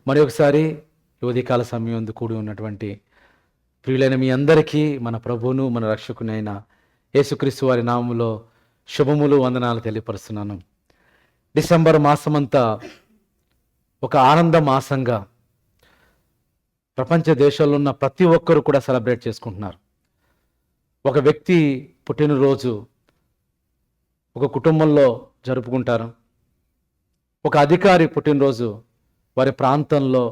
మరి ఒకసారి ఉదయకాల సమయం కూడి ఉన్నటువంటి ప్రియులైన మీ అందరికీ మన ప్రభువును మన రక్షకునైన యేసుక్రీస్తు వారి నామములో శుభములు వందనాలు తెలియపరుస్తున్నాను. డిసెంబర్ మాసమంతా ఒక ఆనంద మాసంగా ప్రపంచ దేశాల్లో ఉన్న ప్రతి ఒక్కరు కూడా సెలబ్రేట్ చేసుకుంటున్నారు. ఒక వ్యక్తి పుట్టినరోజు ఒక కుటుంబంలో జరుపుకుంటారు. ఒక అధికారి పుట్టినరోజు వారి ప్రాంతంలో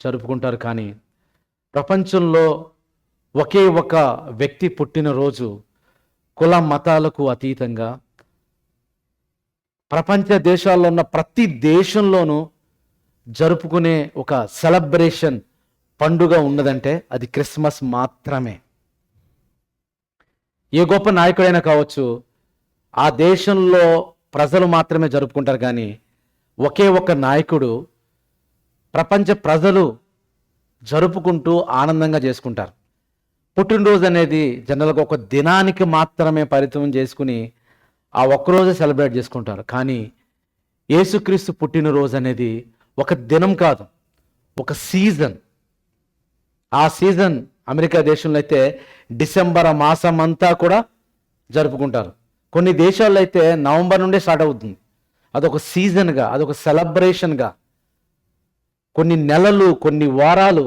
జరుపుకుంటారు. కానీ ప్రపంచంలో ఒకే ఒక వ్యక్తి పుట్టినరోజు కుల మతాలకు అతీతంగా ప్రపంచ దేశాల్లో ఉన్న ప్రతి దేశంలోనూ జరుపుకునే ఒక సెలబ్రేషన్ పండుగ ఉన్నదంటే అది క్రిస్మస్ మాత్రమే. ఏ గొప్ప నాయకుడైనా కావచ్చు, ఆ దేశంలో ప్రజలు మాత్రమే జరుపుకుంటారు. కానీ ఒకే ఒక నాయకుడు ప్రపంచ ప్రజలు జరుపుకుంటూ ఆనందంగా చేసుకుంటారు. పుట్టినరోజు అనేది జనరల్గా ఒక దినానికి మాత్రమే పరిమితం చేసుకుని ఆ ఒక్కరోజే సెలబ్రేట్ చేసుకుంటారు. కానీ యేసుక్రీస్తు పుట్టినరోజు అనేది ఒక దినం కాదు, ఒక సీజన్. ఆ సీజన్ అమెరికా దేశంలో అయితే డిసెంబర్ మాసం అంతా కూడా జరుపుకుంటారు. కొన్ని దేశాల్లో అయితే నవంబర్ నుండే స్టార్ట్ అవుతుంది. అదొక సీజన్గా, అదొక సెలబ్రేషన్గా కొన్ని నెలలు, కొన్ని వారాలు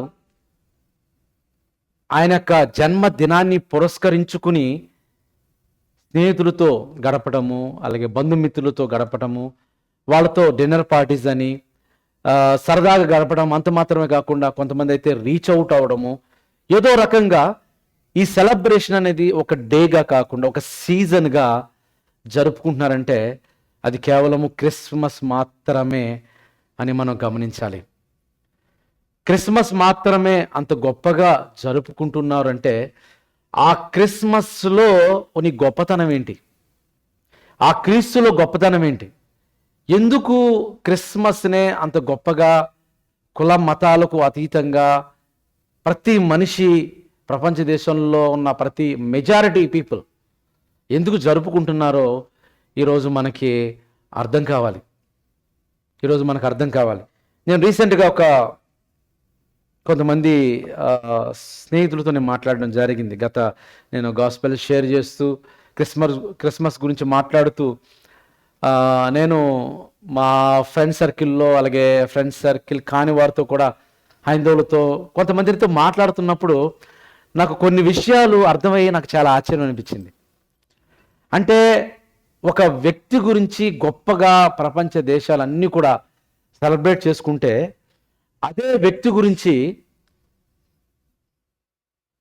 ఆయన యొక్క జన్మదినాన్ని పురస్కరించుకుని స్నేహితులతో గడపడము, అలాగే బంధుమిత్రులతో గడపడము, వాళ్ళతో డిన్నర్ పార్టీస్ అని సరదాగా గడపడం. అంత మాత్రమే కాకుండా కొంతమంది అయితే రీచ్ అవుట్ అవడము, ఏదో రకంగా ఈ సెలబ్రేషన్ అనేది ఒక డేగా కాకుండా ఒక సీజన్గా జరుపుకుంటున్నారంటే అది కేవలము క్రిస్మస్ మాత్రమే అని మనం గమనించాలి. క్రిస్మస్ మాత్రమే అంత గొప్పగా జరుపుకుంటున్నారు అంటే ఆ క్రిస్మస్లో కొన్ని గొప్పతనం ఏంటి, ఆ క్రీస్తులో గొప్పతనం ఏంటి, ఎందుకు క్రిస్మస్నే అంత గొప్పగా కుల మతాలకు అతీతంగా ప్రతి మనిషి ప్రపంచ దేశంలో ఉన్న ప్రతి మెజారిటీ పీపుల్ ఎందుకు జరుపుకుంటున్నారో ఈరోజు మనకి అర్థం కావాలి. నేను రీసెంట్గా కొంతమంది స్నేహితులతో నేను మాట్లాడడం జరిగింది. నేను గాస్పెల్ షేర్ చేస్తూ క్రిస్మస్ గురించి మాట్లాడుతూ నేను మా ఫ్రెండ్ సర్కిల్లో, అలాగే ఫ్రెండ్ సర్కిల్ కాని వారితో కూడా, హైందవులతో కొంతమందితో మాట్లాడుతున్నప్పుడు నాకు కొన్ని విషయాలు అర్థమయ్యి నాకు చాలా ఆశ్చర్యం అనిపించింది. అంటే ఒక వ్యక్తి గురించి గొప్పగా ప్రపంచ దేశాలన్నీ కూడా సెలబ్రేట్ చేసుకుంటే అదే వ్యక్తి గురించి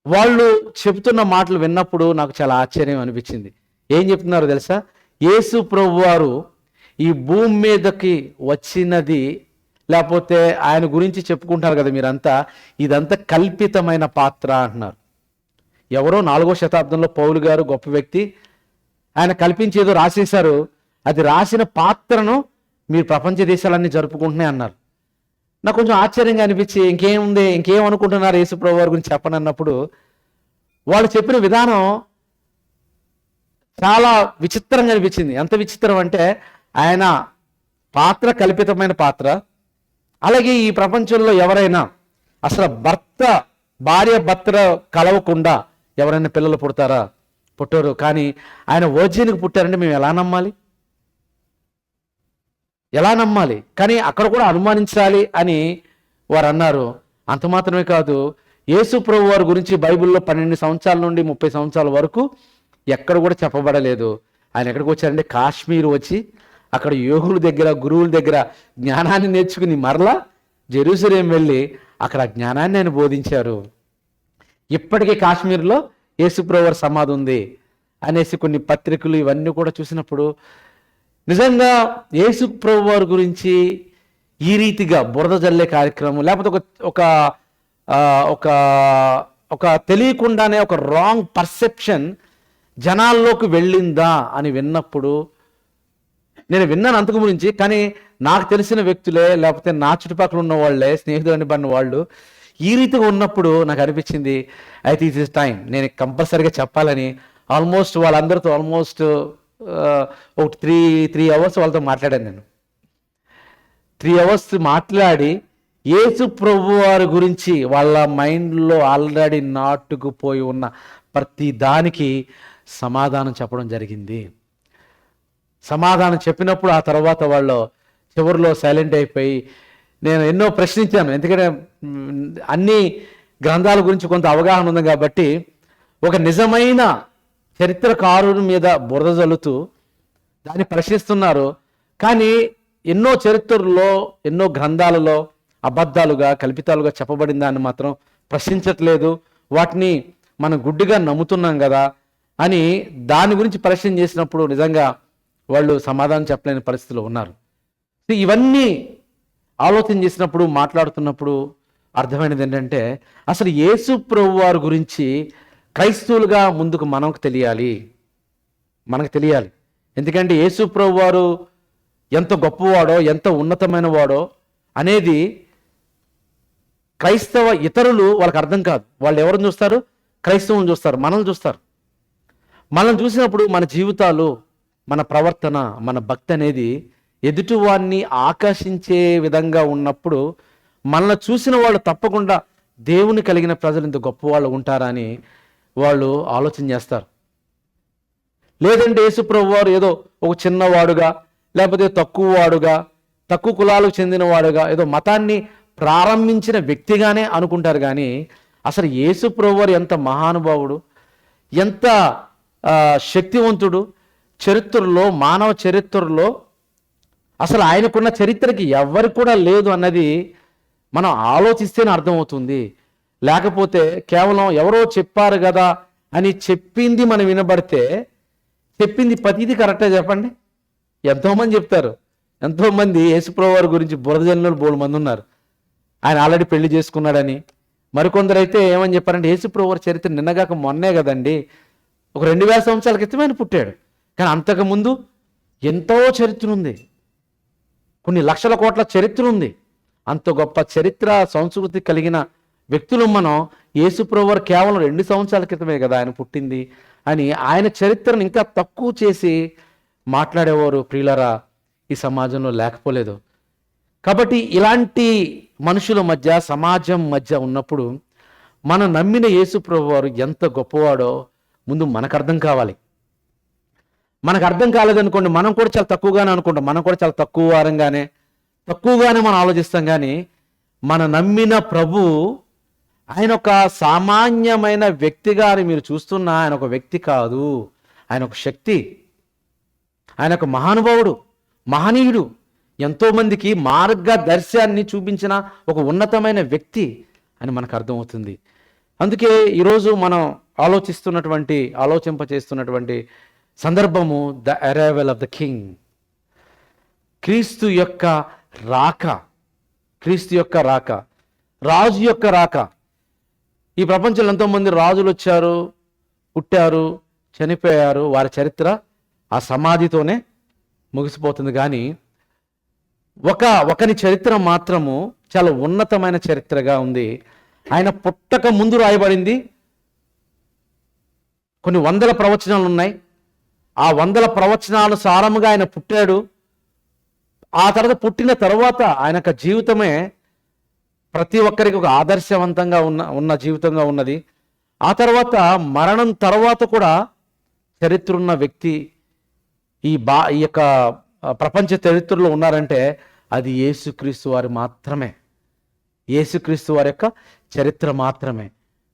వాళ్ళు చెబుతున్న మాటలు విన్నప్పుడు నాకు చాలా ఆశ్చర్యం అనిపించింది. ఏం చెప్తున్నారో తెలుసా? యేసు ప్రభువారు ఈ భూమి మీదకి వచ్చినది, లేకపోతే ఆయన గురించి చెప్పుకుంటారు కదా మీరంతా, ఇదంతా కల్పితమైన పాత్ర అంటున్నారు. ఎవరో 4వ శతాబ్దంలో పౌలు గారు గొప్ప వ్యక్తి, ఆయన కల్పించేదో రాసేశారు. అది రాసిన పాత్రను మీరు ప్రపంచ దేశాలన్నీ జరుపుకుంటున్నాయి అన్నారు. నాకు కొంచెం ఆశ్చర్యంగా అనిపించి ఇంకేం అనుకుంటున్నారు యేసు ప్రభు వారి గురించి చెప్పను అన్నప్పుడు వాళ్ళు చెప్పిన విధానం చాలా విచిత్రంగా అనిపించింది. ఎంత విచిత్రం అంటే ఆయన పాత్ర కల్పితమైన పాత్ర. అలాగే ఈ ప్రపంచంలో ఎవరైనా అసలు భార్య భర్త కలవకుండా ఎవరైనా పిల్లలు పుట్టరు. కానీ ఆయన వర్జిన్కి పుట్టారంటే మేము ఎలా నమ్మాలి? కానీ అక్కడ కూడా అనుమానించాలి అని వారు అన్నారు. అంత మాత్రమే కాదు, యేసు ప్రభు వారి గురించి బైబిల్లో 12 సంవత్సరాల నుండి 30 సంవత్సరాల వరకు ఎక్కడ కూడా చెప్పబడలేదు. ఆయన ఎక్కడికి వచ్చారంటే కాశ్మీర్ వచ్చి అక్కడ యోగుల దగ్గర, గురువుల దగ్గర జ్ఞానాన్ని నేర్చుకుని మరలా జెరూసలేం వెళ్ళి అక్కడ జ్ఞానాన్ని ఆయన బోధించారు. ఇప్పటికీ కాశ్మీర్లో యేసు ప్రభు వారి సమాధి ఉంది అనేసి కొన్ని పత్రికలు ఇవన్నీ కూడా చూసినప్పుడు నిజంగా యేసు ప్రభు వారి గురించి ఈ రీతిగా బురద జల్లే కార్యక్రమం, లేకపోతే ఒక తెలియకుండానే ఒక రాంగ్ పర్సెప్షన్ జనాల్లోకి వెళ్ళిందా అని విన్నప్పుడు, నేను విన్నాను అంతకు గురించి, కానీ నాకు తెలిసిన వ్యక్తులే, లేకపోతే నా చుట్టుపక్కల ఉన్న వాళ్ళే, స్నేహితులు అనిపడిన వాళ్ళు ఈ రీతిగా ఉన్నప్పుడు నాకు అనిపించింది అయితే ఇట్ ఇస్ టైం, నేను కంపల్సరీగా చెప్పాలని వాళ్ళందరితో ఒక 3 అవర్స్ వాళ్ళతో మాట్లాడాను. నేను 3 అవర్స్ మాట్లాడి యేసు ప్రభు వారి గురించి వాళ్ళ మైండ్లో ఆల్రెడీ నాటుకుపోయి ఉన్న ప్రతి దానికి సమాధానం చెప్పడం జరిగింది. సమాధానం చెప్పినప్పుడు ఆ తర్వాత వాళ్ళు చివరిలో సైలెంట్ అయిపోయి, నేను ఎన్నో ప్రశ్నించాను, ఎందుకంటే అన్ని గ్రంథాల గురించి కొంత అవగాహన ఉంది కాబట్టి, ఒక నిజమైన చరిత్రకారుని మీద బురద జల్లుతూ దాన్ని ప్రశ్నిస్తున్నారు. కానీ ఎన్నో చరిత్రల్లో, ఎన్నో గ్రంథాలలో అబద్ధాలుగా, కల్పితాలుగా చెప్పబడిన దాన్ని మాత్రం ప్రశ్నించట్లేదు. వాటిని మనం గుడ్డిగా నమ్ముతున్నాం కదా అని దాని గురించి ప్రశ్న చేసినప్పుడు నిజంగా వాళ్ళు సమాధానం చెప్పలేని పరిస్థితిలో ఉన్నారు. ఇవన్నీ ఆలోచన చేసినప్పుడు, మాట్లాడుతున్నప్పుడు అర్థమైనది ఏంటంటే, అసలు యేసు ప్రభు వారి గురించి క్రైస్తవులుగా ముందుకు మనకు తెలియాలి. ఎందుకంటే యేసు ప్రభు వారు ఎంత గొప్పవాడో, ఎంత ఉన్నతమైన వాడో అనేది క్రైస్తవ ఇతరులు వాళ్ళకి అర్థం కాదు. వాళ్ళు ఎవరిని చూస్తారు? క్రైస్తవం చూస్తారు, మనల్ని చూస్తారు. మనం చూసినప్పుడు మన జీవితాలు, మన ప్రవర్తన, మన భక్తి అనేది ఎదుటివాడిని ఆకర్షించే విధంగా ఉన్నప్పుడు మనల్ని చూసిన వాళ్ళు తప్పకుండా దేవుని కలిగిన ప్రజలు ఇంత గొప్పవాళ్ళు ఉంటారని వాళ్ళు ఆలోచన చేస్తారు. లేదంటే యేసుప్రభు వారు ఏదో ఒక చిన్నవాడుగా, లేకపోతే తక్కువవాడుగా, తక్కువ కులాలకు చెందినవాడుగా, ఏదో మతాన్ని ప్రారంభించిన వ్యక్తిగానే అనుకుంటారు. కానీ అసలు యేసుప్రభు వారు ఎంత మహానుభావుడు, ఎంత శక్తివంతుడు, చరిత్రలో, మానవ చరిత్రలో అసలు ఆయనకున్న చరిత్రకి ఎవరికి కూడా లేదు అన్నది మనం ఆలోచిస్తేనే అర్థమవుతుంది. లేకపోతే కేవలం ఎవరో చెప్పారు కదా అని చెప్పింది మనం వినబడితే, చెప్పింది ప్రతిదీ కరెక్టే చెప్పండి. ఎంతోమంది చెప్తారు, ఎంతోమంది యేసుప్రభు వారి గురించి బురద జల్లిన బోడు మంది ఉన్నారు. ఆయన ఆల్రెడీ పెళ్లి చేసుకున్నాడని. మరికొందరు అయితే ఏమని చెప్పారంటే, యేసుప్రభు వారి చరిత్ర నిన్నగాక మొన్నే కదండి, ఒక 2000 సంవత్సరాల క్రితమే ఆయన పుట్టాడు. కానీ అంతకుముందు ఎంతో చరిత్ర ఉంది, కొన్ని లక్షల కోట్ల చరిత్ర ఉంది. అంత గొప్ప చరిత్ర, సంస్కృతి కలిగిన వ్యక్తులు మనం. యేసుప్రభు వారు కేవలం 2 సంవత్సరాల క్రితమే కదా ఆయన పుట్టింది అని ఆయన చరిత్రను ఇంకా తక్కువ చేసి మాట్లాడేవారు ప్రియులరా ఈ సమాజంలో లేకపోలేదు. కాబట్టి ఇలాంటి మనుషుల మధ్య, సమాజం మధ్య ఉన్నప్పుడు మనం నమ్మిన యేసుప్రభు వారు ఎంత గొప్పవాడో ముందు మనకు అర్థం కావాలి. మనకు అర్థం కాలేదనుకోండి, మనం కూడా చాలా తక్కువగానే అనుకుంటాం, మనం కూడా చాలా తక్కువగానే మనం ఆలోచిస్తాం. కానీ మన నమ్మిన ప్రభు ఆయన ఒక సామాన్యమైన వ్యక్తిగా మీరు చూస్తున్నా ఆయన ఒక వ్యక్తి కాదు, ఆయన ఒక శక్తి, ఆయన ఒక మహానుభావుడు, మహనీయుడు, ఎంతోమందికి మార్గదర్శనాన్ని చూపించిన ఒక ఉన్నతమైన వ్యక్తి అని మనకు అర్థమవుతుంది. అందుకే ఈరోజు మనం ఆలోచింపచేస్తున్నటువంటి సందర్భము the arrival of the king, క్రీస్తు యొక్క రాక, రాజు యొక్క రాక. ఈ ప్రపంచంలో ఎంతోమంది రాజులు వచ్చారు, పుట్టారు, చనిపోయారు, వారి చరిత్ర ఆ సమాధితోనే ముగిసిపోతుంది. కానీ ఒకని చరిత్ర మాత్రము చాలా ఉన్నతమైన చరిత్రగా ఉంది. ఆయన పుట్టక ముందు రాయబడింది. కొన్ని 100 ప్రవచనాలు ఉన్నాయి. ఆ 100 ప్రవచనానుసారముగా ఆయన పుట్టాడు. ఆ తర్వాత పుట్టిన తర్వాత ఆయన యొక్క జీవితమే ప్రతి ఒక్కరికి ఒక ఆదర్శవంతంగా ఉన్న జీవితంగా ఉన్నది. ఆ తర్వాత మరణం తర్వాత కూడా చరిత్ర ఉన్న వ్యక్తి ఈ యొక్క ప్రపంచ చరిత్రలో ఉన్నారంటే అది యేసుక్రీస్తు వారి మాత్రమే, యేసుక్రీస్తు వారి యొక్క చరిత్ర మాత్రమే.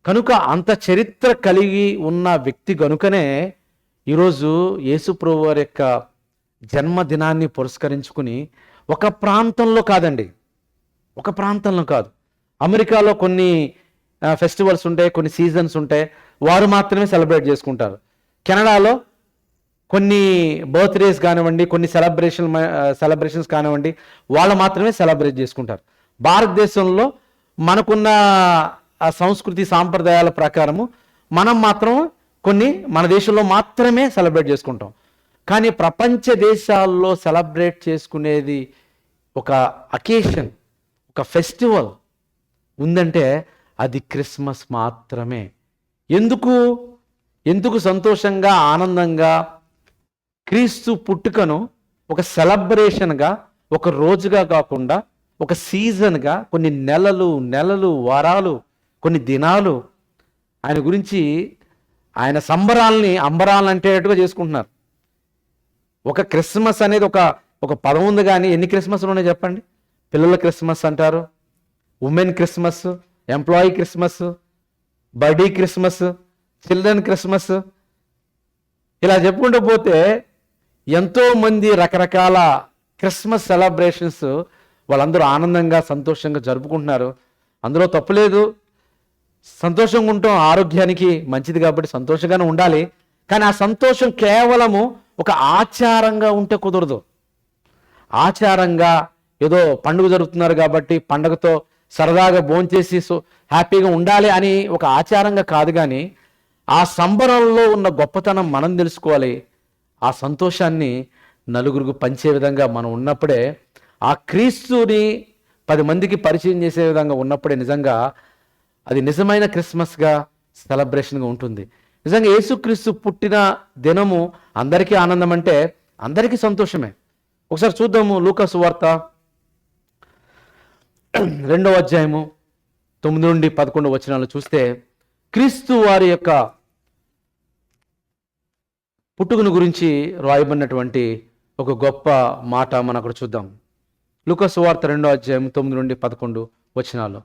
కనుక అంత చరిత్ర కలిగి ఉన్న వ్యక్తి కనుకనే ఈరోజు యేసుప్రభు వారి యొక్క జన్మదినాన్ని పురస్కరించుకుని ఒక ప్రాంతంలో కాదు, అమెరికాలో కొన్ని ఫెస్టివల్స్ ఉంటాయి, కొన్ని సీజన్స్ ఉంటాయి, వారు మాత్రమే సెలబ్రేట్ చేసుకుంటారు. కెనడాలో కొన్ని బర్త్డేస్ కానివ్వండి, కొన్ని సెలబ్రేషన్స్ కానివ్వండి, వాళ్ళు మాత్రమే సెలబ్రేట్ చేసుకుంటారు. భారతదేశంలో మనకున్న సంస్కృతి సాంప్రదాయాల ప్రకారము మనం మాత్రం కొన్ని మన దేశంలో మాత్రమే సెలబ్రేట్ చేసుకుంటాం. కానీ ప్రపంచ దేశాల్లో సెలబ్రేట్ చేసుకునేది ఒక అకేషన్, ఒక ఫెస్టివల్ ఉందంటే అది క్రిస్మస్ మాత్రమే. ఎందుకు సంతోషంగా, ఆనందంగా క్రీస్తు పుట్టుకను ఒక సెలబ్రేషన్గా, ఒక రోజుగా కాకుండా ఒక సీజన్గా కొన్ని నెలలు నెలలు వారాలు కొన్ని దినాలు ఆయన గురించి ఆయన సంబరాల్ని అంబరాలను అంటేట్టుగా చేసుకుంటున్నారు. ఒక క్రిస్మస్ అనేది ఒక ఒక పదం ఉంది, కానీ ఎన్ని క్రిస్మస్లు ఉన్నాయి చెప్పండి? పిల్లల క్రిస్మస్ అంటారు, women Christmas, employee Christmas, birthday Christmas, children Christmas, ఇలా చెప్పుకుంటూ పోతే ఎంతోమంది రకరకాల క్రిస్మస్ సెలబ్రేషన్స్ వాళ్ళందరూ ఆనందంగా సంతోషంగా జరుపుకుంటున్నారు. అందులో తప్పులేదు, సంతోషంగా ఉండటం ఆరోగ్యానికి మంచిది కాబట్టి సంతోషంగానే ఉండాలి. కానీ ఆ సంతోషం కేవలము ఒక ఆచారంగా ఉంటే కుదరదు. ఆచారంగా ఏదో పండుగ జరుగుతున్నారు కాబట్టి పండుగతో సరదాగా భోంచేసి హ్యాపీగా ఉండాలి అని ఒక ఆచారంగా కాదు, కానీ ఆ సంబరంలో ఉన్న గొప్పతనం మనం తెలుసుకోవాలి. ఆ సంతోషాన్ని నలుగురికి పంచే విధంగా మనం ఉన్నప్పుడే, ఆ క్రీస్తుని 10 మందికి పరిచయం చేసే విధంగా ఉన్నప్పుడే నిజంగా అది నిజమైన క్రిస్మస్గా సెలబ్రేషన్గా ఉంటుంది. నిజంగా యేసుక్రీస్తు పుట్టిన దినము అందరికీ ఆనందం అంటే అందరికీ సంతోషమే. ఒకసారి చూద్దాము లూకా సువార్త 2వ అధ్యాయము 9 నుండి 11 వచనాలు చూస్తే క్రీస్తు వారి యొక్క పుట్టుకను గురించి రాయబడినటువంటి ఒక గొప్ప మాట మనం అక్కడ చూద్దాం. లూకా సువార్త 2వ అధ్యాయం 9 నుండి 11 వచనాలు.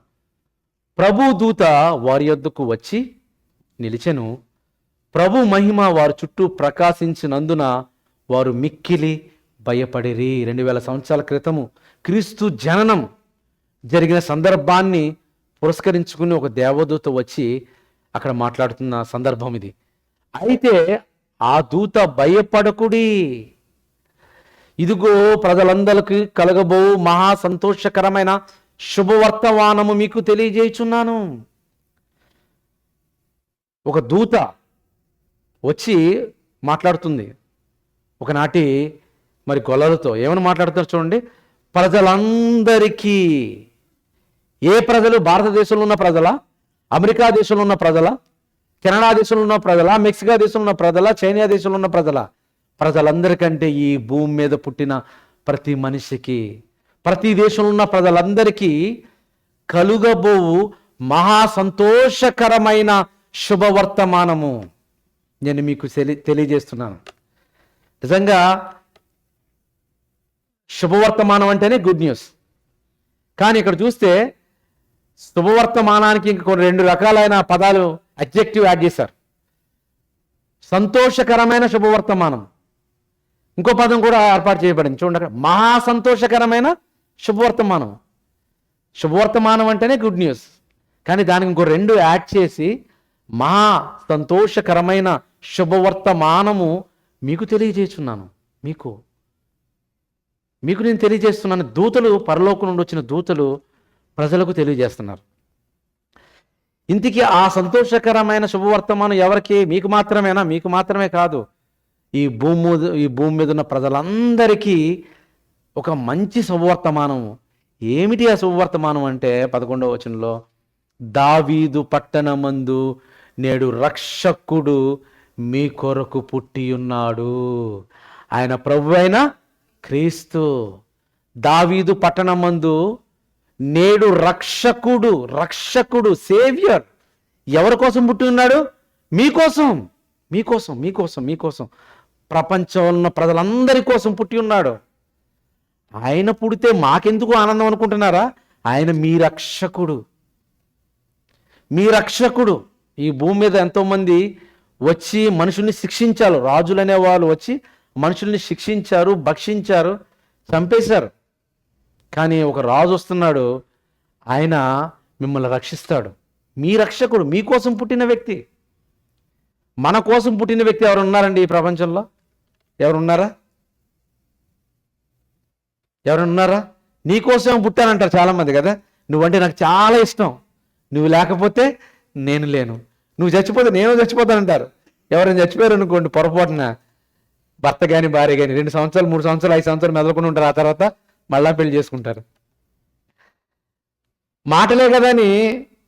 ప్రభు దూత వారి యొద్దకు వచ్చి నిలిచెను. ప్రభు మహిమ వారి చుట్టూ ప్రకాశించినందున వారు మిక్కిలి భయపడిరి. 2000 సంవత్సరాల క్రితము క్రీస్తు జననం జరిగిన సందర్భాన్ని పురస్కరించుకుని ఒక దేవదూత వచ్చి అక్కడ మాట్లాడుతున్న సందర్భం ఇది. అయితే ఆ దూత భయపడకుడి, ఇదిగో ప్రజలందరికీ కలగబో మహా సంతోషకరమైన శుభవర్తమానము మీకు తెలియజేయుచున్నాను. ఒక దూత వచ్చి మాట్లాడుతుంది ఒకనాటి మరి గొల్లలతో. ఏమని మాట్లాడుతారు చూడండి. ప్రజలందరికీ, ఏ ప్రజలు? భారతదేశంలో ఉన్న ప్రజల, అమెరికా దేశంలో ఉన్న ప్రజల, కెనడా దేశంలో ఉన్న ప్రజల, మెక్సికో దేశంలో ఉన్న ప్రజల, చైనా దేశంలో ఉన్న ప్రజల, ప్రజలందరికంటే ఈ భూమి మీద పుట్టిన ప్రతి మనిషికి, ప్రతి దేశంలో ఉన్న ప్రజలందరికీ కలుగబోవు మహా సంతోషకరమైన శుభవర్తమానము నేను మీకు తెలియజేస్తున్నాను. నిజంగా శుభవర్తమానం అంటేనే గుడ్ న్యూస్. కానీ ఇక్కడ చూస్తే శుభవర్తమానానికి ఇంక కొన్ని 2 రకాలైన పదాలు అడ్జెక్టివ్ యాడ్ చేశారు. సంతోషకరమైన శుభవర్తమానం, ఇంకో పదం కూడా ఏర్పాటు చేయబడింది చూడండి. మహా సంతోషకరమైన శుభవర్తమానం. శుభవర్తమానం అంటేనే గుడ్ న్యూస్, కానీ దానికి ఇంకో 2 యాడ్ చేసి మహా సంతోషకరమైన శుభవర్తమానము మీకు తెలియజేస్తున్నాను. మీకు నేను తెలియజేస్తున్నాను. దూతలు, పరలోకం నుండి వచ్చిన దూతలు ప్రజలకు తెలియజేస్తున్నారు. ఇంతకీ ఆ సంతోషకరమైన శుభవర్తమానం ఎవరికి? మీకు మాత్రమేనా? మీకు మాత్రమే కాదు, ఈ భూమి మీద ఉన్న ప్రజలందరికీ ఒక మంచి శుభవర్తమానము. ఏమిటి ఆ శుభవర్తమానం అంటే 11వ వచనంలో, దావీదు పట్టణమందు నేడు రక్షకుడు మీ కొరకు పుట్టి ఉన్నాడు. ఆయన ప్రభు అయిన క్రీస్తు. దావీదు పట్టణమందు నేడు రక్షకుడు సేవియర్ ఎవరి కోసం పుట్టి ఉన్నాడు? మీకోసం ప్రపంచంలో ఉన్న ప్రజలందరి కోసం పుట్టి ఉన్నాడు. ఆయన పుడితే మాకెందుకు ఆనందం అనుకుంటున్నారా? ఆయన మీ రక్షకుడు. ఈ భూమి మీద ఎంతోమంది వచ్చి మనుషుల్ని శిక్షించారు. రాజులనే వాళ్ళు వచ్చి మనుషుల్ని శిక్షించారు, భక్షించారు, చంపేశారు. కానీ ఒక రాజు వస్తున్నాడు, ఆయన మిమ్మల్ని రక్షిస్తాడు. మీ రక్షకుడు, మీకోసం పుట్టిన వ్యక్తి. మన కోసం పుట్టిన వ్యక్తి ఎవరు ఉన్నారండి ఈ ప్రపంచంలో? ఎవరున్నారా? నీకోసం పుట్టానంటారు చాలామంది కదా. నువ్వంటే నాకు చాలా ఇష్టం, నువ్వు లేకపోతే నేను లేను, నువ్వు చచ్చిపోతే నేను చచ్చిపోతానంటారు. ఎవరైనా చచ్చిపోయారు అనుకోండి పొరపాటున, భర్త కానీ భార్య కానీ 2 సంవత్సరాలు 3 సంవత్సరాలు 5 సంవత్సరాలు మెదలుకుని ఉంటారు. ఆ తర్వాత మళ్ళా పెళ్లి చేసుకుంటారు. మాటలే కదా అని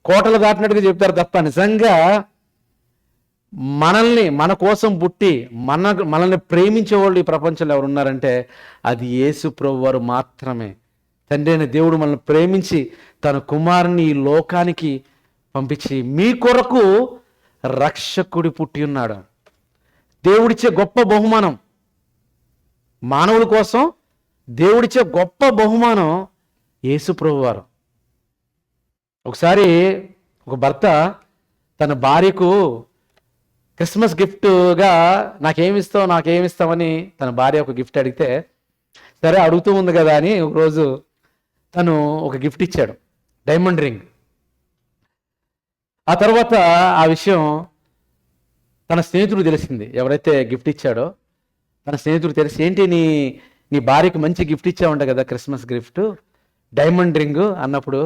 కోటలు దాటినట్టుగా చెప్తారు తప్ప నిజంగా మన కోసం పుట్టి మనల్ని ప్రేమించే వాళ్ళు ఈ ప్రపంచంలో ఎవరున్నారంటే అది యేసు ప్రభువారు మాత్రమే. తండ్రి అయిన దేవుడు మనల్ని ప్రేమించి తన కుమారుని ఈ లోకానికి పంపించి మీ కొరకు రక్షకుడి పుట్టి ఉన్నాడు. దేవుడిచ్చే గొప్ప బహుమానం, మానవుల కోసం దేవుడిచ్చే గొప్ప బహుమానం యేసు ప్రభువారు. ఒకసారి ఒక భర్త తన భార్యకు క్రిస్మస్ గిఫ్ట్గా నాకేమిస్తామని తన భార్య ఒక గిఫ్ట్ అడిగితే, సరే అడుగుతూ ఉంది కదా అని ఒకరోజు తను ఒక గిఫ్ట్ ఇచ్చాడు, డైమండ్ రింగ్. ఆ తర్వాత ఆ విషయం తన స్నేహితుడు తెలిసింది. ఎవరైతే గిఫ్ట్ ఇచ్చాడో తన స్నేహితుడు తెలిసి, ఏంటి నీ భార్యకు మంచి గిఫ్ట్ ఇచ్చావంట కదా, క్రిస్మస్ గిఫ్ట్ డైమండ్ రింగ్ అన్నప్పుడు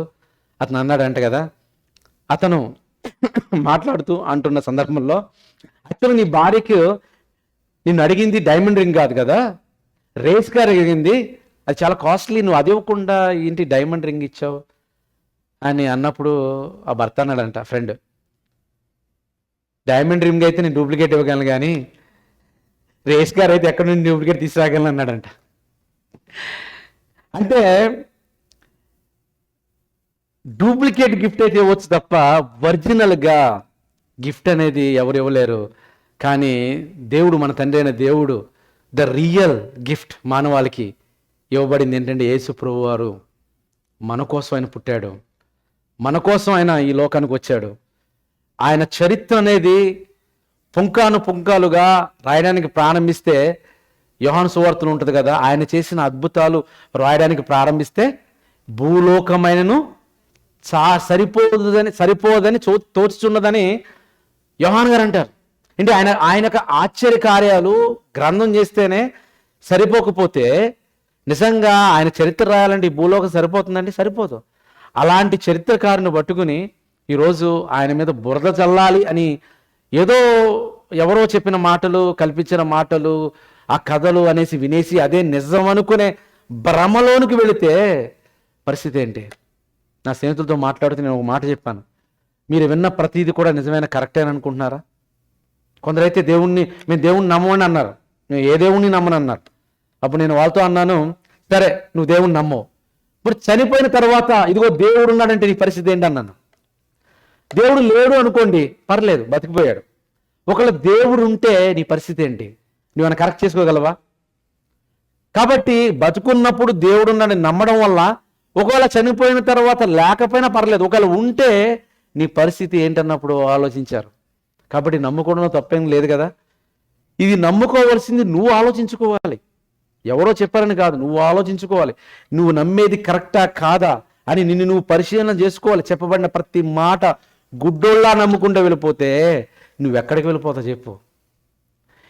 అతను అన్నాడంట కదా, అతను మాట్లాడుతూ అంటున్న సందర్భంలో, అతను నీ భార్యకు నిన్ను అడిగింది డైమండ్ రింగ్ కాదు కదా, రేస్ కార్ అడిగింది, అది చాలా కాస్ట్లీ, నువ్వు అది ఇవ్వకుండా ఏంటి డైమండ్ రింగ్ ఇచ్చావు అని అన్నప్పుడు ఆ భర్త అన్నాడంట, ఫ్రెండ్, డైమండ్ రింగ్ అయితే నేను డూప్లికేట్ ఇవ్వగలను కానీ రేస్ కార్ అయితే ఎక్కడి నుండి డూప్లికేట్ తీసుకురాగలను అన్నాడంట. అంటే డూప్లికేట్ గిఫ్ట్ అయితే ఇవ్వచ్చు తప్ప ఒరిజినల్గా గిఫ్ట్ అనేది ఎవరు ఇవ్వలేరు. కానీ దేవుడు, మన తండ్రి అయిన దేవుడు, ద రియల్ గిఫ్ట్ మానవాళికి ఇవ్వబడింది ఏంటంటే యేసు ప్రభువారు మన కోసం ఆయన పుట్టాడు, మన కోసం ఆయన ఈ లోకానికి వచ్చాడు. ఆయన చరిత్ర అనేది పుంకాలుగా రాయడానికి ప్రారంభిస్తే, యోహాను సువార్తలో ఉంటుంది కదా, ఆయన చేసిన అద్భుతాలు రాయడానికి ప్రారంభిస్తే భూలోకమైనను సరిపోదని తోచుచున్నదని యోహాను గారు అంటారు. అంటే ఆయనకు ఆశ్చర్య కార్యాలు గ్రంథం చేస్తేనే సరిపోకపోతే, నిజంగా ఆయన చరిత్ర రాయాలంటే ఈ భూలోకం సరిపోతుందండి? సరిపోదు. అలాంటి చరిత్రకారుని పట్టుకుని ఈరోజు ఆయన మీద బురద చల్లాలి అని ఏదో ఎవరో చెప్పిన మాటలు, కల్పించిన మాటలు, ఆ కథలు అనేసి వినేసి అదే నిజం అనుకునే భ్రమలోనికి వెళితే పరిస్థితి ఏంటి? నా స్నేహితులతో మాట్లాడుతూ నేను ఒక మాట చెప్పాను, మీరు విన్న ప్రతిదీ కూడా నిజమైన కరెక్టే అని అనుకుంటున్నారా? కొందరైతే మేము దేవుణ్ణి నమ్మని అన్నారు, నేను ఏ దేవుణ్ణి నమ్మని అన్నారు. అప్పుడు నేను వాళ్ళతో అన్నాను, సరే నువ్వు దేవుణ్ణి నమ్మవు, ఇప్పుడు చనిపోయిన తర్వాత ఇదిగో దేవుడు ఉన్నాడంటే నీ పరిస్థితి ఏంటి అన్నాను. దేవుడు లేడు అనుకోండి, పర్లేదు, బతికిపోయాడు. ఒకవేళ దేవుడు ఉంటే నీ పరిస్థితి ఏంటి? నువ్వేమైనా కరెక్ట్ చేసుకోగలవా? కాబట్టి బతుకున్నప్పుడు దేవుడు ఉన్నాడని నమ్మడం వల్ల, ఒకవేళ చనిపోయిన తర్వాత లేకపోయినా పర్లేదు, ఒకవేళ ఉంటే నీ పరిస్థితి ఏంటన్నప్పుడు ఆలోచించారు. కాబట్టి నమ్ముకోవడంలో తప్పేం లేదు కదా. ఇది నమ్ముకోవాల్సింది నువ్వు ఆలోచించుకోవాలి, ఎవరో చెప్పారని కాదు, నువ్వు ఆలోచించుకోవాలి. నువ్వు నమ్మేది కరెక్టా కాదా అని నిన్ను నువ్వు పరిశీలన చేసుకోవాలి. చెప్పబడిన ప్రతి మాట గుడ్డోళ్ళా నమ్ముకుంటూ వెళ్ళిపోతే నువ్వు ఎక్కడికి వెళ్ళిపోతావు చెప్పు?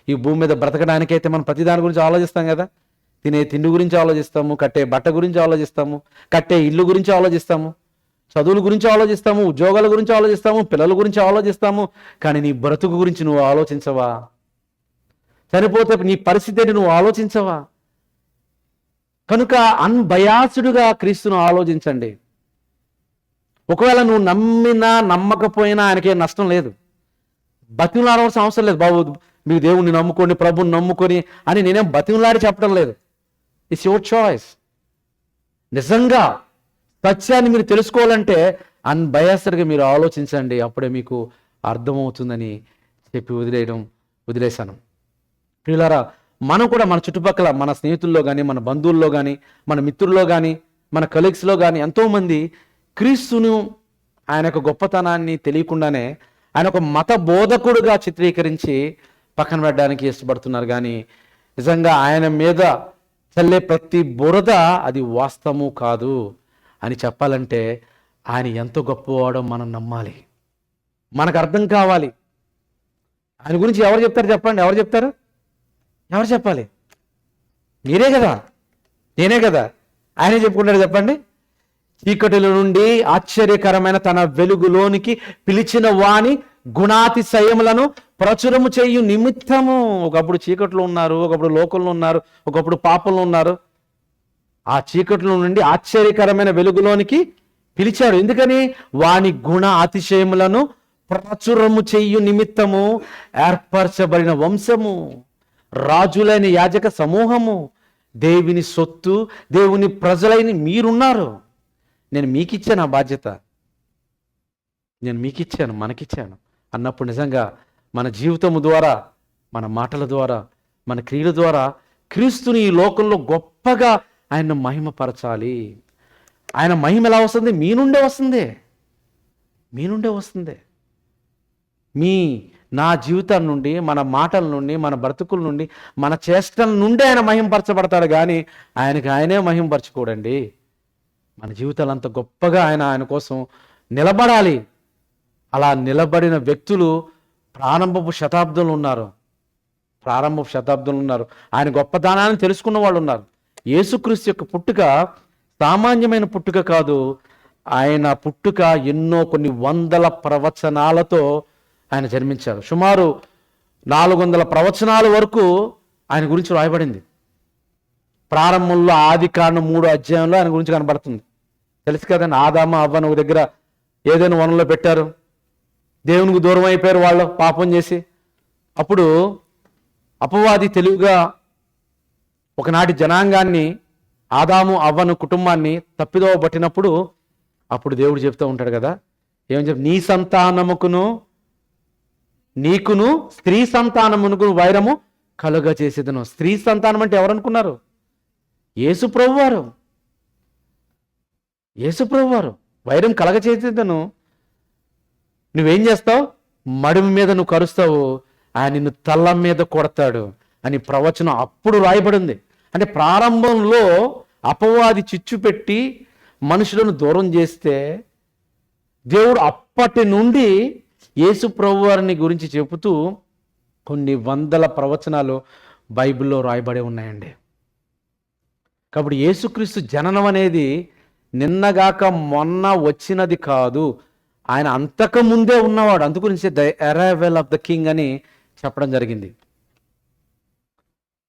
ఈ భూమి మీద బ్రతకడానికైతే మనం ప్రతి దాని గురించి ఆలోచిస్తాం కదా. తినే తిండి గురించి ఆలోచిస్తాము, కట్టే బట్ట గురించి ఆలోచిస్తాము, కట్టే ఇల్లు గురించి ఆలోచిస్తాము, చదువుల గురించి ఆలోచిస్తాము, ఉద్యోగాల గురించి ఆలోచిస్తాము, పిల్లల గురించి ఆలోచిస్తాము. కానీ నీ బ్రతుకు గురించి నువ్వు ఆలోచించవా? చనిపోతే నీ పరిస్థితిని నువ్వు ఆలోచించవా? కనుక అన్బయాసుడుగా క్రీస్తును ఆలోచించండి. ఒకవేళ నువ్వు నమ్మినా నమ్మకపోయినా ఆయనకే నష్టం లేదు, బతిమలాడవలసిన అవసరం లేదు. బాబు మీరు దేవుణ్ణి నమ్ముకొని, ప్రభుని నమ్ముకొని అని నేనేం బతిమలాడి చెప్పడం లేదు. It's your choice. నిజంగా సత్యాన్ని మీరు తెలుసుకోవాలంటే అన్బయాస్డ్గా మీరు ఆలోచించండి, అప్పుడే మీకు అర్థమవుతుందని చెప్పి వదిలేశాను. ప్రియులారా, మనం కూడా మన చుట్టుపక్కల మన స్నేహితుల్లో కానీ, మన బంధువుల్లో కానీ, మన మిత్రుల్లో కానీ, మన కలీగ్స్లో కానీ ఎంతోమంది క్రీస్తును, ఆయన యొక్క గొప్పతనాన్ని తెలియకుండానే ఆయన ఒక మత బోధకుడుగా చిత్రీకరించి పక్కన పెట్టడానికి ఇష్టపడుతున్నారు. కానీ నిజంగా ఆయన మీద చల్లే ప్రతి బురద అది వాస్తవము కాదు అని చెప్పాలంటే ఆయన ఎంత గొప్పవాడో మనం నమ్మాలి, మనకు అర్థం కావాలి. ఆయన గురించి ఎవరు చెప్తారు చెప్పండి? ఎవరు చెప్తారు? ఎవరు చెప్పాలి? మీరే కదా, నేనే కదా. ఆయనే చెప్పుకుంటారు చెప్పండి. చీకటిల నుండి ఆశ్చర్యకరమైన తన వెలుగులోనికి పిలిచిన వాని గుణాతిశయములను ప్రచురము చేయు నిమిత్తము. ఒకప్పుడు చీకట్లో ఉన్నారు, ఒకప్పుడు లోకంలో ఉన్నారు, ఒకప్పుడు పాపంలో ఉన్నారు. ఆ చీకట్లో నుండి ఆశ్చర్యకరమైన వెలుగులోనికి పిలిచాడు. ఎందుకని? వాని గుణ అతిశయములను ప్రచురము చెయ్యు నిమిత్తము ఏర్పరచబడిన వంశము, రాజులైన యాజక సమూహము, దేవుని సొత్తు, దేవుని ప్రజలైన మీరున్నారు. నేను మీకు ఇచ్చాను ఆ బాధ్యత, నేను మీకు ఇచ్చాను, మనకిచ్చాను అన్నప్పుడు నిజంగా మన జీవితము ద్వారా, మన మాటల ద్వారా, మన క్రియల ద్వారా క్రీస్తుని ఈ లోకంలో గొప్పగా ఆయన్ను మహిమపరచాలి. ఆయన మహిమ ఎలా వస్తుంది? మీ నుండే వస్తుంది, మీ నుండే వస్తుంది. నా జీవితం నుండి, మన మాటల నుండి, మన బ్రతుకుల నుండి, మన చేష్టల నుండి ఆయన మహింపరచబడతాడు. కానీ ఆయనే మహింపరచుకోడండి. మన జీవితాలు అంత గొప్పగా ఆయన కోసం నిలబడాలి. అలా నిలబడిన వ్యక్తులు ప్రారంభపు శతాబ్దంలో ఉన్నారు. ఆయన గొప్పదానాన్ని తెలుసుకున్న వాళ్ళు ఉన్నారు. యేసుక్రీస్తు యొక్క పుట్టుక సామాన్యమైన పుట్టుక కాదు. ఆయన పుట్టుక కొన్ని వందల ప్రవచనాలతో ఆయన జన్మించారు. సుమారు 400 ప్రవచనాల వరకు ఆయన గురించి రాయబడింది. ప్రారంభంలో ఆదికాండం 3వ అధ్యాయంలో ఆయన గురించి కనబడుతుంది. తెలుసు కదండి, ఆదాము అవ్వను ఒక దగ్గర ఏదైనా వనంలో పెట్టారు. దేవునికి దూరం అయిపోయారు వాళ్ళు పాపం చేసి. అప్పుడు అపవాది తెలివిగా ఒకనాటి జనాంగాన్ని, ఆదాము అవ్వను కుటుంబాన్ని తప్పిదోవ పట్టినప్పుడు అప్పుడు దేవుడు చెప్తూ ఉంటాడు కదా, ఏమని చెప్పి, నీ సంతానముకును నీకును స్త్రీ సంతానమునకు వైరము కలుగ చేసేదను. స్త్రీ సంతానం అంటే ఎవరనుకున్నారు? యేసు ప్రభువారు వైరం కలగ చేసేదను. నువ్వేం చేస్తావు? మడిమి మీద నువ్వు కరుస్తావు, ఆయన నిన్ను తల్ల మీద కొడతాడు అని ప్రవచనం అప్పుడు రాయబడింది. అంటే ప్రారంభంలో అపవాది చిచ్చు పెట్టి మనుషులను దూరం చేస్తే దేవుడు అప్పటి నుండి యేసు ప్రభువారిని గురించి చెబుతూ కొన్ని వందల ప్రవచనాలు బైబిల్లో రాయబడి ఉన్నాయండి. కాబట్టి యేసుక్రీస్తు జననం అనేది నిన్నగాక మొన్న వచ్చినది కాదు, ఆయన అంతకు ముందే ఉన్నవాడు. అందుగురించి the arrival of the king అని చెప్పడం జరిగింది.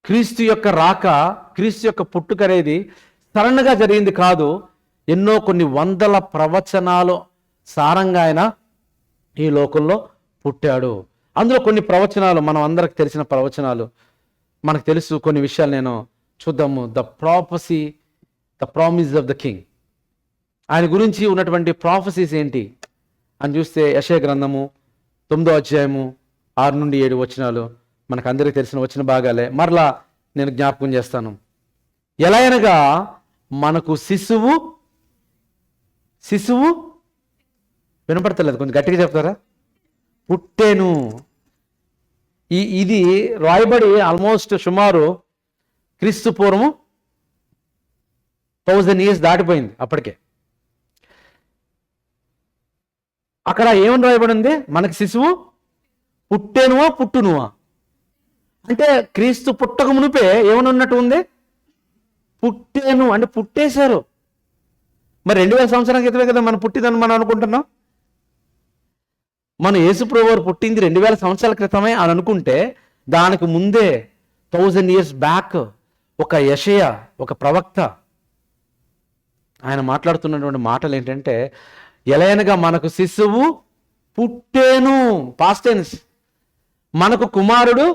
క్రీస్తు యొక్క రాక, క్రీస్తు యొక్క పుట్టుక అనేది సడన్గా జరిగింది కాదు. కొన్ని వందల ప్రవచనాలు సారంగా ఆయన ఈ లోకంలో పుట్టాడు. అందులో కొన్ని ప్రవచనాలు మనం అందరికి తెలిసిన ప్రవచనాలు, మనకు తెలుసు. కొన్ని విషయాలు నేను చూద్దాము. The promise of the king, ఆయన గురించి ఉన్నటువంటి ప్రాఫెసీస్ ఏంటి అని చూస్తే యెషయా గ్రంథము 9వ అధ్యాయము 6 నుండి 7 వచనాలు మనకు అందరికీ తెలిసిన వచన భాగాలే. మరలా నేను జ్ఞాపకం చేస్తాను. ఎలా అనగా మనకు శిశువు వినపడతలేదు, కొంచెం గట్టిగా చెప్తారా? పుట్టేను. ఇది రాయబడి ఆల్మోస్ట్ సుమారు క్రీస్తు పూర్వము 1000 years దాటిపోయింది అప్పటికే. అక్కడ ఏమని రాయబడింది? మనకి శిశువు పుట్టేనువా పుట్టునువా అంటే క్రీస్తు పుట్టక మునిపే ఏమని ఉన్నట్టు ఉంది? పుట్టేను అంటే పుట్టేశారు. మరి 2000 సంవత్సరాల క్రితమే కదా మనం పుట్టిందని మనం అనుకుంటున్నాం. మన యేసుప్రభువారు పుట్టింది 2000 సంవత్సరాల క్రితమే అని అనుకుంటే, దానికి ముందే 1000 years బ్యాక్ ఒక యెషయా, ఒక ప్రవక్త, ఆయన మాట్లాడుతున్నటువంటి మాటలు ఏంటంటే, ఎలయనగా మనకు శిశువు పుట్టేను, పాస్ట్ టెన్స్, మనకు కుమారుడు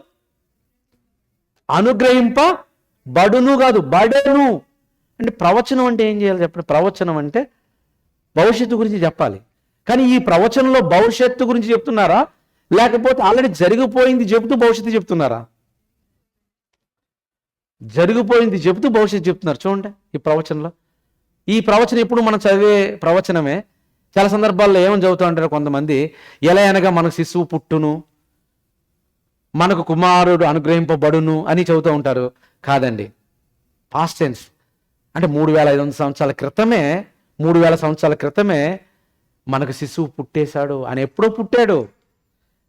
అనుగ్రహింపబడును కాదు బడెను. అంటే ప్రవచనం అంటే ఏం చేయాలి చెప్పండి? ప్రవచనం అంటే భవిష్యత్తు గురించి చెప్పాలి. కానీ ఈ ప్రవచనంలో భవిష్యత్తు గురించి చెప్తున్నారా, లేకపోతే ఆల్రెడీ జరిగిపోయింది చెబుతూ భవిష్యత్తు చెప్తున్నారా? జరిగిపోయింది చెబుతూ భవిష్యత్తు చెప్తున్నారు. చూడండి ఈ ప్రవచనంలో. ఈ ప్రవచనం ఎప్పుడు మనం చదివే ప్రవచనమే. చాలా సందర్భాల్లో ఏమని చదువుతూ ఉంటారు కొంతమంది, ఎలా అనగా మనకు శిశువు పుట్టును, మనకు కుమారుడు అనుగ్రహింపబడును అని చెబుతూ ఉంటారు. కాదండి, పాస్ట్ టెన్స్. అంటే 3500 సంవత్సరాల క్రితమే, 3000 సంవత్సరాల క్రితమే మనకు శిశువు పుట్టేశాడు. ఆయన ఎప్పుడో పుట్టాడు.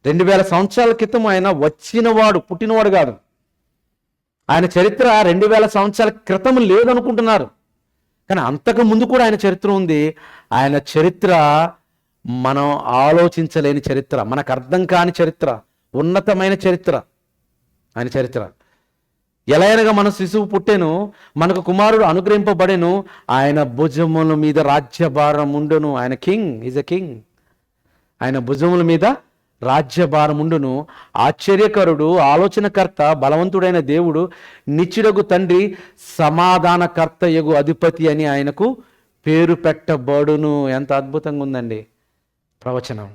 2000 సంవత్సరాల క్రితం ఆయన వచ్చినవాడు, పుట్టినవాడు కాదు. ఆయన చరిత్ర 2000 సంవత్సరాల క్రితం లేదనుకుంటున్నారు, కానీ అంతకు ముందు కూడా ఆయన చరిత్ర ఉంది. ఆయన చరిత్ర మనం ఆలోచించలేని చరిత్ర, మనకు అర్థం కాని చరిత్ర, ఉన్నతమైన చరిత్ర ఆయన చరిత్ర. ఎలా అనగా మన శిశువు పుట్టెను, మనకు కుమారుడు అనుగ్రహింపబడెను, ఆయన భుజముల మీద రాజ్యభారం ఉండును. ఆయన కింగ్, ఈజ్ ఎ కింగ్. ఆయన భుజముల మీద రాజ్యభారముండును. ఆశ్చర్యకరుడు, ఆలోచనకర్త, బలవంతుడైన దేవుడు, నిత్యుడగు తండ్రి, సమాధానకర్త యగు అధిపతి అని ఆయనకు పేరు పెట్టబడును. ఎంత అద్భుతంగా ఉందండి ప్రవచనం.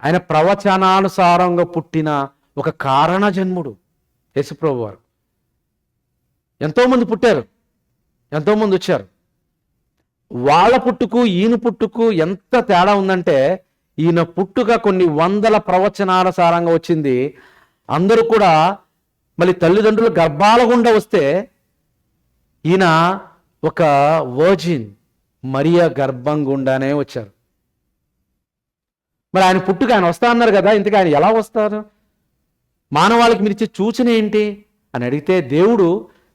ఆయన ప్రవచనానుసారంగా పుట్టిన ఒక కారణ జన్ముడు యేసుప్రభు వారు. ఎంతోమంది పుట్టారు, ఎంతోమంది వచ్చారు. వాళ్ళ పుట్టుకు ఈయన పుట్టుకు ఎంత తేడా ఉందంటే, ఈయన పుట్టుక కొన్ని వందల ప్రవచనానుసారంగా వచ్చింది. అందరూ కూడా మళ్ళీ తల్లిదండ్రులు గర్భాల గుండా వస్తే, ఈయన ఒక వర్జిన్ మరియా గర్భం గుండానే వచ్చారు. మరి ఆయన పుట్టుక ఆయన వస్తా అన్నారు కదా, ఇంతకీ ఆయన ఎలా వస్తారు? మానవాళికి మీరు ఇచ్చే సూచన ఏంటి అని అడిగితే, దేవుడు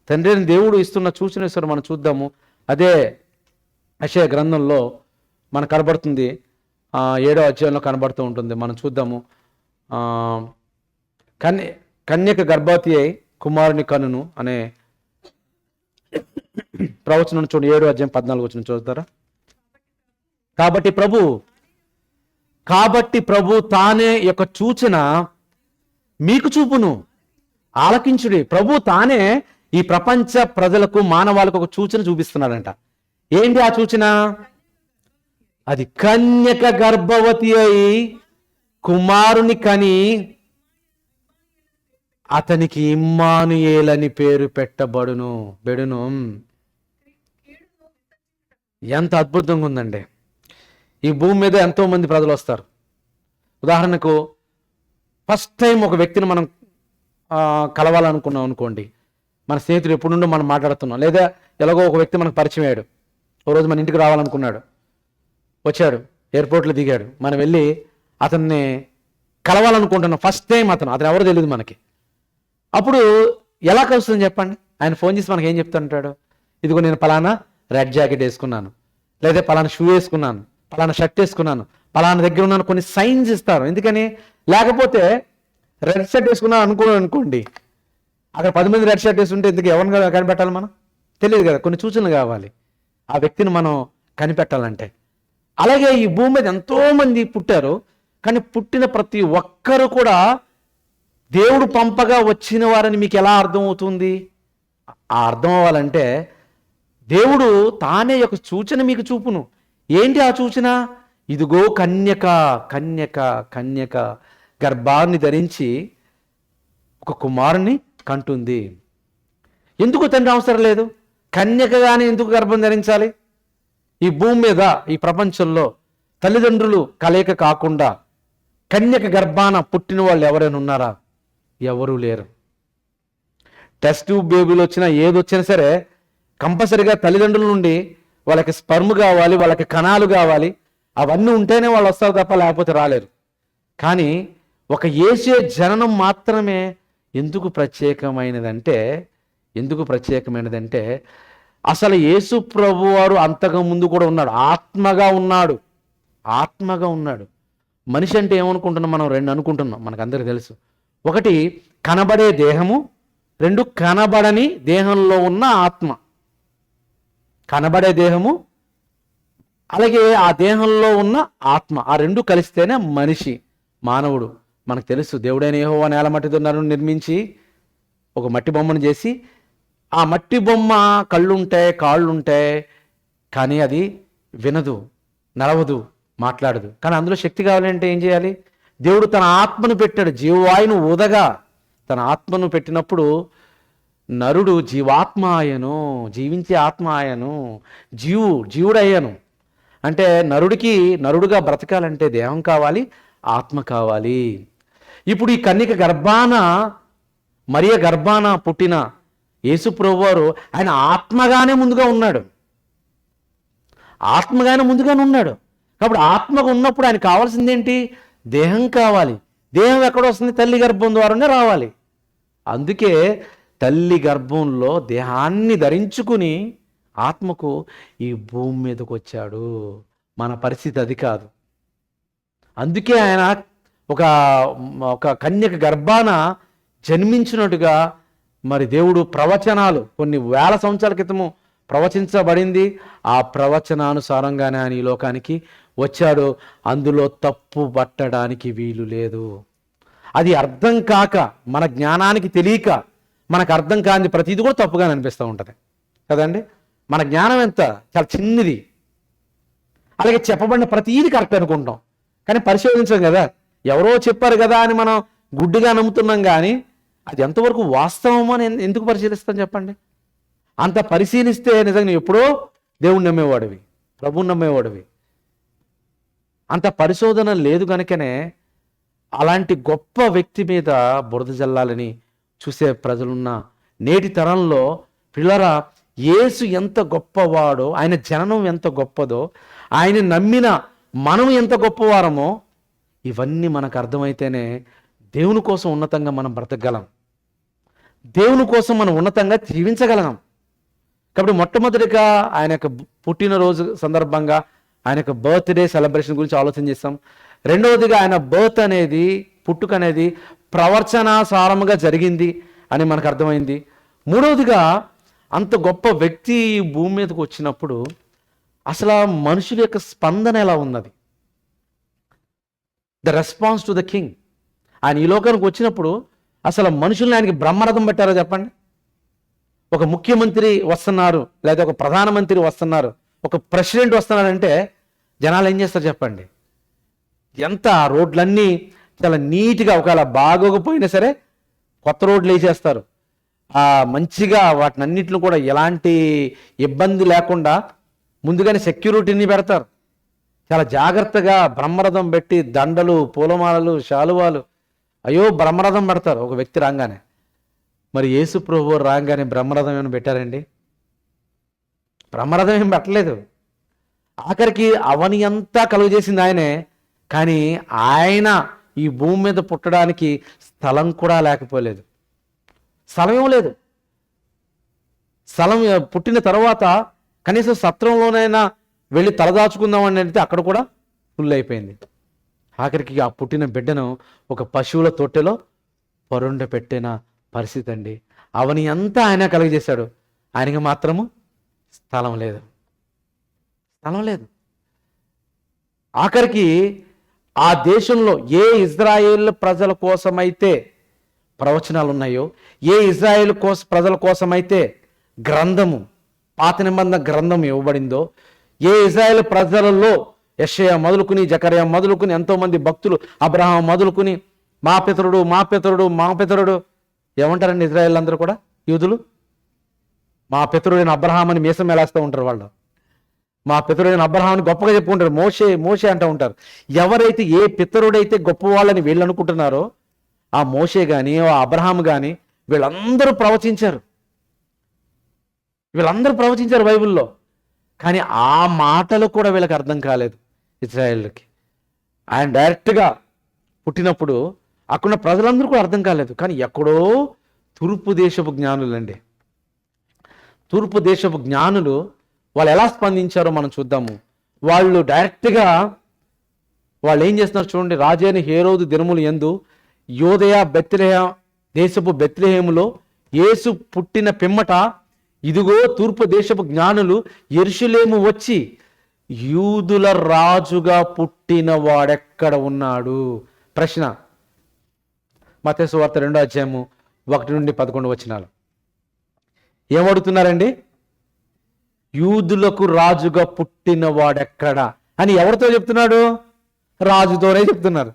తండ్రి అయిన దేవుడు ఇస్తున్న సూచన ఇస్తారు. మనం చూద్దాము. అదే యెషయా గ్రంథంలో మనకు కనబడుతుంది, 7వ అధ్యాయంలో కనబడుతూ ఉంటుంది. మనం చూద్దాము. కన్యక గర్భవతి అయి కుమారుని కనును అనే ప్రవచనం చూడండి. 7వ అధ్యాయం 14 వచనం చూస్తారా? కాబట్టి ప్రభు తానే యొక్క సూచన మీకు చూపును, ఆలకించుడి. ప్రభు తానే ఈ ప్రపంచ ప్రజలకు, మానవాళికి ఒక సూచన చూపిస్తున్నాడంట. ఏంటి ఆ సూచన? అది కన్యక గర్భవతి అయి కుమారుని కని అతనికి ఇమ్మానుయేల్ అని పేరు పెట్టబడును. ఎంత అద్భుతంగా ఉందండి. ఈ భూమి మీద ఎంతో మంది ప్రజలు వస్తారు. ఉదాహరణకు ఫస్ట్ టైం ఒక వ్యక్తిని మనం కలవాలనుకున్నాం అనుకోండి, మన స్నేహితుడు ఎప్పుడు నుండో మనం మాట్లాడుతున్నాం, లేదా ఎలాగో ఒక వ్యక్తి మనకు పరిచయం అయ్యాడు, ఓ రోజు మన ఇంటికి రావాలనుకున్నాడు, వచ్చాడు, ఎయిర్పోర్ట్లో దిగాడు, మనం వెళ్ళి అతన్ని కలవాలనుకుంటున్నాం. ఫస్ట్ టైం అతను ఎవరో తెలియదు మనకి. అప్పుడు ఎలా కలుస్తుందని చెప్పండి? ఆయన ఫోన్ చేసి మనకి ఏం చెప్తుంటాడు? ఇదిగో నేను పలానా రెడ్ జాకెట్ వేసుకున్నాను, లేదా పలానా షూ వేసుకున్నాను, పలానా షర్ట్ వేసుకున్నాను, పలానా దగ్గర ఉన్నాను, కొన్ని సైన్స్ ఇస్తారు. ఎందుకని? లేకపోతే రెడ్ షర్ట్ వేసుకున్నాను అనుకోండి, అక్కడ 10 మంది రెడ్ షర్ట్ వేసుకుంటే ఎందుకు ఎవరిని కనిపెట్టాలి? మనం తెలియదు కదా. కొన్ని సూచనలు కావాలి ఆ వ్యక్తిని మనం కనిపెట్టాలంటే. అలాగే ఈ భూమి మీద ఎంతో మంది పుట్టారు, కానీ పుట్టిన ప్రతి ఒక్కరు కూడా దేవుడు పంపగా వచ్చిన వారని మీకు ఎలా అర్థమవుతుంది? ఆ అర్థం అవ్వాలంటే దేవుడు తానే ఒక సూచన మీకు చూపును. ఏంటి ఆ సూచన? ఇదిగో కన్యక గర్భాన్ని ధరించి ఒక కుమారుని కంటుంది. ఎందుకు తండ్రి అవసరం లేదు? కన్యకగానే ఎందుకు గర్భం ధరించాలి? ఈ భూమి మీద, ఈ ప్రపంచంలో తల్లిదండ్రులు కలయిక కాకుండా కన్యక గర్భాన పుట్టిన వాళ్ళు ఎవరైనా ఉన్నారా? ఎవరూ లేరు. టెస్ట్ ట్యూబ్ బేబీలు వచ్చినా ఏదొచ్చినా సరే కంపల్సరిగా తల్లిదండ్రుల నుండి వాళ్ళకి స్పర్మ్ కావాలి, వాళ్ళకి కణాలు కావాలి. అవన్నీ ఉంటేనే వాళ్ళు వస్తారు తప్ప లేకపోతే రాలేరు. కానీ ఒక యేసు జననం మాత్రమే ఎందుకు ప్రత్యేకమైనదంటే అసలు యేసు ప్రభు వారు అంతకు ముందు కూడా ఉన్నాడు, ఆత్మగా ఉన్నాడు. మనిషి అంటే ఏమనుకుంటున్నాం మనం? 2 అనుకుంటున్నాం, మనకు అందరికీ తెలుసు. ఒకటి కనబడే దేహము, 2 కనబడని దేహంలో ఉన్న ఆత్మ. కనబడే దేహము, అలాగే ఆ దేహంలో ఉన్న ఆత్మ, ఆ 2 కలిస్తేనే మనిషి, మానవుడు. మనకు తెలుసు, దేవుడైన యెహోవా నేల మట్టితో నరుని నిర్మించి ఒక మట్టి బొమ్మను చేసి, ఆ మట్టి బొమ్మ కళ్ళుంటాయి, కాళ్ళుంటాయి, కానీ అది వినదు, నడవదు, మాట్లాడదు. కానీ అందులో శక్తి కావాలంటే ఏం చేయాలి? దేవుడు తన ఆత్మను పెట్టాడు, జీవవాయును ఊదగా తన ఆత్మను పెట్టినప్పుడు నరుడు జీవాత్మ ఆయను, జీవించే ఆత్మ ఆయను, జీవుడయ్యాను. అంటే నరుడుగా బ్రతకాలంటే దేహం కావాలి, ఆత్మ కావాలి. ఇప్పుడు ఈ కన్యక మరియ గర్భాన పుట్టిన యేసు ప్రభువారు ఆయన ఆత్మగానే ముందుగా ఉన్నాడు. కాబట్టి ఆత్మగా ఉన్నప్పుడు ఆయన కావాల్సింది ఏంటి? దేహం కావాలి. దేహం ఎక్కడ వస్తుంది? తల్లి గర్భం ద్వారానే రావాలి. అందుకే తల్లి గర్భంలో దేహాన్ని ధరించుకుని ఆత్మకు ఈ భూమి మీదకి వచ్చాడు. మన పరిస్థితి అది కాదు. అందుకే ఆయన ఒక కన్యక గర్భాన జన్మించినట్టుగా మరి దేవుడు ప్రవచనాలు కొన్ని వేల సంవత్సరాల క్రితము ప్రవచించబడింది. ఆ ప్రవచనానుసారంగానే ఆయన ఈ లోకానికి వచ్చాడో అందులో తప్పు పట్టడానికి వీలు లేదు. అది అర్థం కాక, మన జ్ఞానానికి తెలియక మనకు అర్థం కాని ప్రతిదీ కూడా తప్పుగా అనిపిస్తూ ఉంటుంది కదండి. మన జ్ఞానం ఎంత చాలా చిన్నది, అలాగే చెప్పబడిన ప్రతిదీ కరెక్ట్ అనుకుంటాం, కానీ పరిశోధించాం కదా. ఎవరో చెప్పారు కదా అని మనం గుడ్డిగా నమ్ముతున్నాం, కానీ అది ఎంతవరకు వాస్తవమో అని ఎందుకు పరిశీలిస్తాం చెప్పండి. అంత పరిశీలిస్తే నిజంగా ఎప్పుడో దేవుణ్ణి నమ్మేవాడివి, ప్రభువుని నమ్మేవాడివి. అంత పరిశోధన లేదు కనుకనే అలాంటి గొప్ప వ్యక్తి మీద బురద జల్లాలని చూసే ప్రజలున్న నేటి తరంలో పిల్లరా, యేసు ఎంత గొప్పవాడో, ఆయన జననం ఎంత గొప్పదో, ఆయన నమ్మిన మనం ఎంత గొప్పవారమో ఇవన్నీ మనకు అర్థమైతేనే దేవుని కోసం ఉన్నతంగా మనం బ్రతకగలం, దేవుని కోసం మనం ఉన్నతంగా జీవించగలం. కాబట్టి మొట్టమొదటిగా ఆయన యొక్క పుట్టినరోజు సందర్భంగా ఆయన యొక్క బర్త్డే సెలబ్రేషన్ గురించి ఆలోచన చేస్తాం. రెండవదిగా ఆయన బర్త్ అనేది, పుట్టుక అనేది ప్రవచనాసారముగా జరిగింది అని మనకు అర్థమైంది. మూడవదిగా అంత గొప్ప వ్యక్తి భూమి మీదకి వచ్చినప్పుడు అసలు మనుషుల యొక్క స్పందన ఎలా ఉన్నది, the response to the king. ఆయన ఈ లోకానికి వచ్చినప్పుడు అసలు మనుషుల్ని ఆయనకి బ్రహ్మరథం పెట్టారో చెప్పండి. ఒక ముఖ్యమంత్రి వస్తున్నారు, లేదా ఒక ప్రధానమంత్రి వస్తున్నారు, ఒక ప్రెసిడెంట్ వస్తున్నారంటే జనాలు ఏం చేస్తారు చెప్పండి. ఎంత రోడ్లన్నీ చాలా నీట్గా, ఒకవేళ బాగోకపోయినా సరే కొత్త రోడ్లు వేసేస్తారు. మంచిగా వాటిని అన్నింటిని కూడా ఎలాంటి ఇబ్బంది లేకుండా ముందుగానే సెక్యూరిటీని పెడతారు. చాలా జాగ్రత్తగా బ్రహ్మరథం పెట్టి దండలు, పూలమాలలు, శాలువాలు, అయ్యో బ్రహ్మరథం పెడతారు ఒక వ్యక్తి రాగానే. మరి యేసు ప్రభువు రాగానే బ్రహ్మరథం ఏమైనా పెట్టారండి? బ్రహ్మరథం ఏం పెట్టలేదు. ఆఖరికి అవని అంతా కలుగజేసింది ఆయనే, కానీ ఆయన ఈ భూమి మీద పుట్టడానికి స్థలం కూడా లేకపోలేదు. స్థలం ఏం లేదు. స్థలం పుట్టిన తర్వాత కనీసం సత్రంలోనైనా వెళ్ళి తలదాచుకుందామని అంటే అక్కడ కూడా ఫుల్ అయిపోయింది. ఆఖరికి ఆ పుట్టిన బిడ్డను ఒక పశువుల తొట్టెలో పరుండ పెట్టిన పరిస్థితి అండి. అవని అంతా ఆయన కలుగజేశాడు, ఆయనకి మాత్రము స్థలం లేదు. స్థలం లేదు. ఆఖరికి ఆ దేశంలో ఏ ఇజ్రాయేల్ ప్రజల కోసమైతే ప్రవచనాలు ఉన్నాయో, ఏ ఇజ్రాయేల్ ప్రజల కోసమైతే గ్రంథము, పాత నిబంధన గ్రంథం ఇవ్వబడిందో, ఏ ఇజ్రాయేల్ ప్రజలలో యెషయా మొదలుకుని, జకర్యా మొదలుకుని, ఎంతోమంది భక్తులు, అబ్రహాం మొదలుకుని మా పితరుడు మా పితరుడు మా పితరుడు ఏమంటారండి ఇజ్రాయేల్ అందరూ కూడా, యూదులు మా పితరుడైన అబ్రహాం అని మీసం వేలేస్తూ ఉంటారు. వాళ్ళు మా పితరుడైన అబ్రహాంని గొప్పగా చెప్పుకుంటారు, మోషే మోషే అంటూ ఉంటారు. ఎవరైతే ఏ పితరుడైతే గొప్పవాళ్ళని వీళ్ళు అనుకుంటున్నారో ఆ మోషే కానీ, ఆ అబ్రహాం కానీ వీళ్ళందరూ ప్రవచించారు. వీళ్ళందరూ ప్రవచించారు బైబిల్లో. కానీ ఆ మాటలు కూడా వీళ్ళకి అర్థం కాలేదు ఇజ్రాయేల్కి. ఆయన డైరెక్ట్గా పుట్టినప్పుడు అక్కడ ప్రజలందరూ కూడా అర్థం కాలేదు. కానీ ఎక్కడో తూర్పు దేశపు జ్ఞానులండి, తూర్పు దేశపు జ్ఞానులు వాళ్ళు ఎలా స్పందించారో మనం చూద్దాము. వాళ్ళు డైరెక్ట్గా వాళ్ళు ఏం చేస్తున్నారు చూడండి. రాజైన హేరోదు దినములు యందు యోదయ బెత్లెహేము దేశపు బెత్లెహేములో యేసు పుట్టిన పిమ్మట ఇదిగో తూర్పు దేశపు జ్ఞానులు యెరూషలేము వచ్చి యూదుల రాజుగా పుట్టిన వాడెక్కడ ఉన్నాడు? ప్రశ్న. మత్తయి సువార్త 2వ అధ్యాయము 1 నుండి 11 వచనాలు. ఏమడుగుతున్నారండి? యూదులకు రాజుగా పుట్టిన వాడెక్కడా అని ఎవరితో చెప్తున్నాడు? రాజుతోనే చెప్తున్నారు.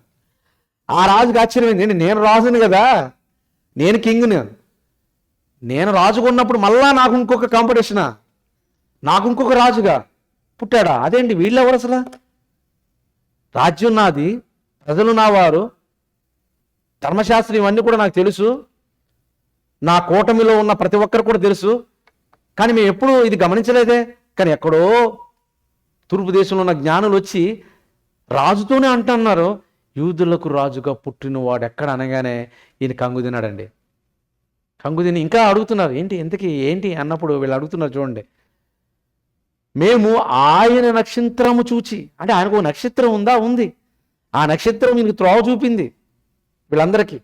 ఆ రాజుకి ఆశ్చర్యమైంది, నేను రాజుని కదా, నేను కింగ్ని, నేను రాజుగా ఉన్నప్పుడు మళ్ళా నాకు ఇంకొక కాంపిటీషనా, నాకు ఇంకొక రాజుగా పుట్టాడా? అదేంటి వీళ్ళెవరు అసలు? రాజ్యం నాది, ప్రజలు నా వారు, ధర్మశాస్త్రం ఇవన్నీ కూడా నాకు తెలుసు, నా కూటమిలో ఉన్న ప్రతి ఒక్కరు కూడా తెలుసు, కానీ మేము ఎప్పుడూ ఇది గమనించలేదే. కానీ ఎక్కడో తూర్పు దేశంలో ఉన్న జ్ఞానులు వచ్చి రాజుతోనే అంటున్నారు యూదులకు రాజుగా పుట్టిన వాడు ఎక్కడ అనగానే ఈయన కంగు తిన్నాడండి. కంగు తిని ఇంకా అడుగుతున్నారు, ఏంటి ఇంతకీ ఏంటి అన్నప్పుడు వీళ్ళు అడుగుతున్నారు చూడండి. మేము ఆయన నక్షత్రము చూచి, అంటే ఆయనకు నక్షత్రం ఉందా? ఉంది. ఆ నక్షత్రం ఈయనకు త్రోవ చూపింది వీళ్ళందరికీ.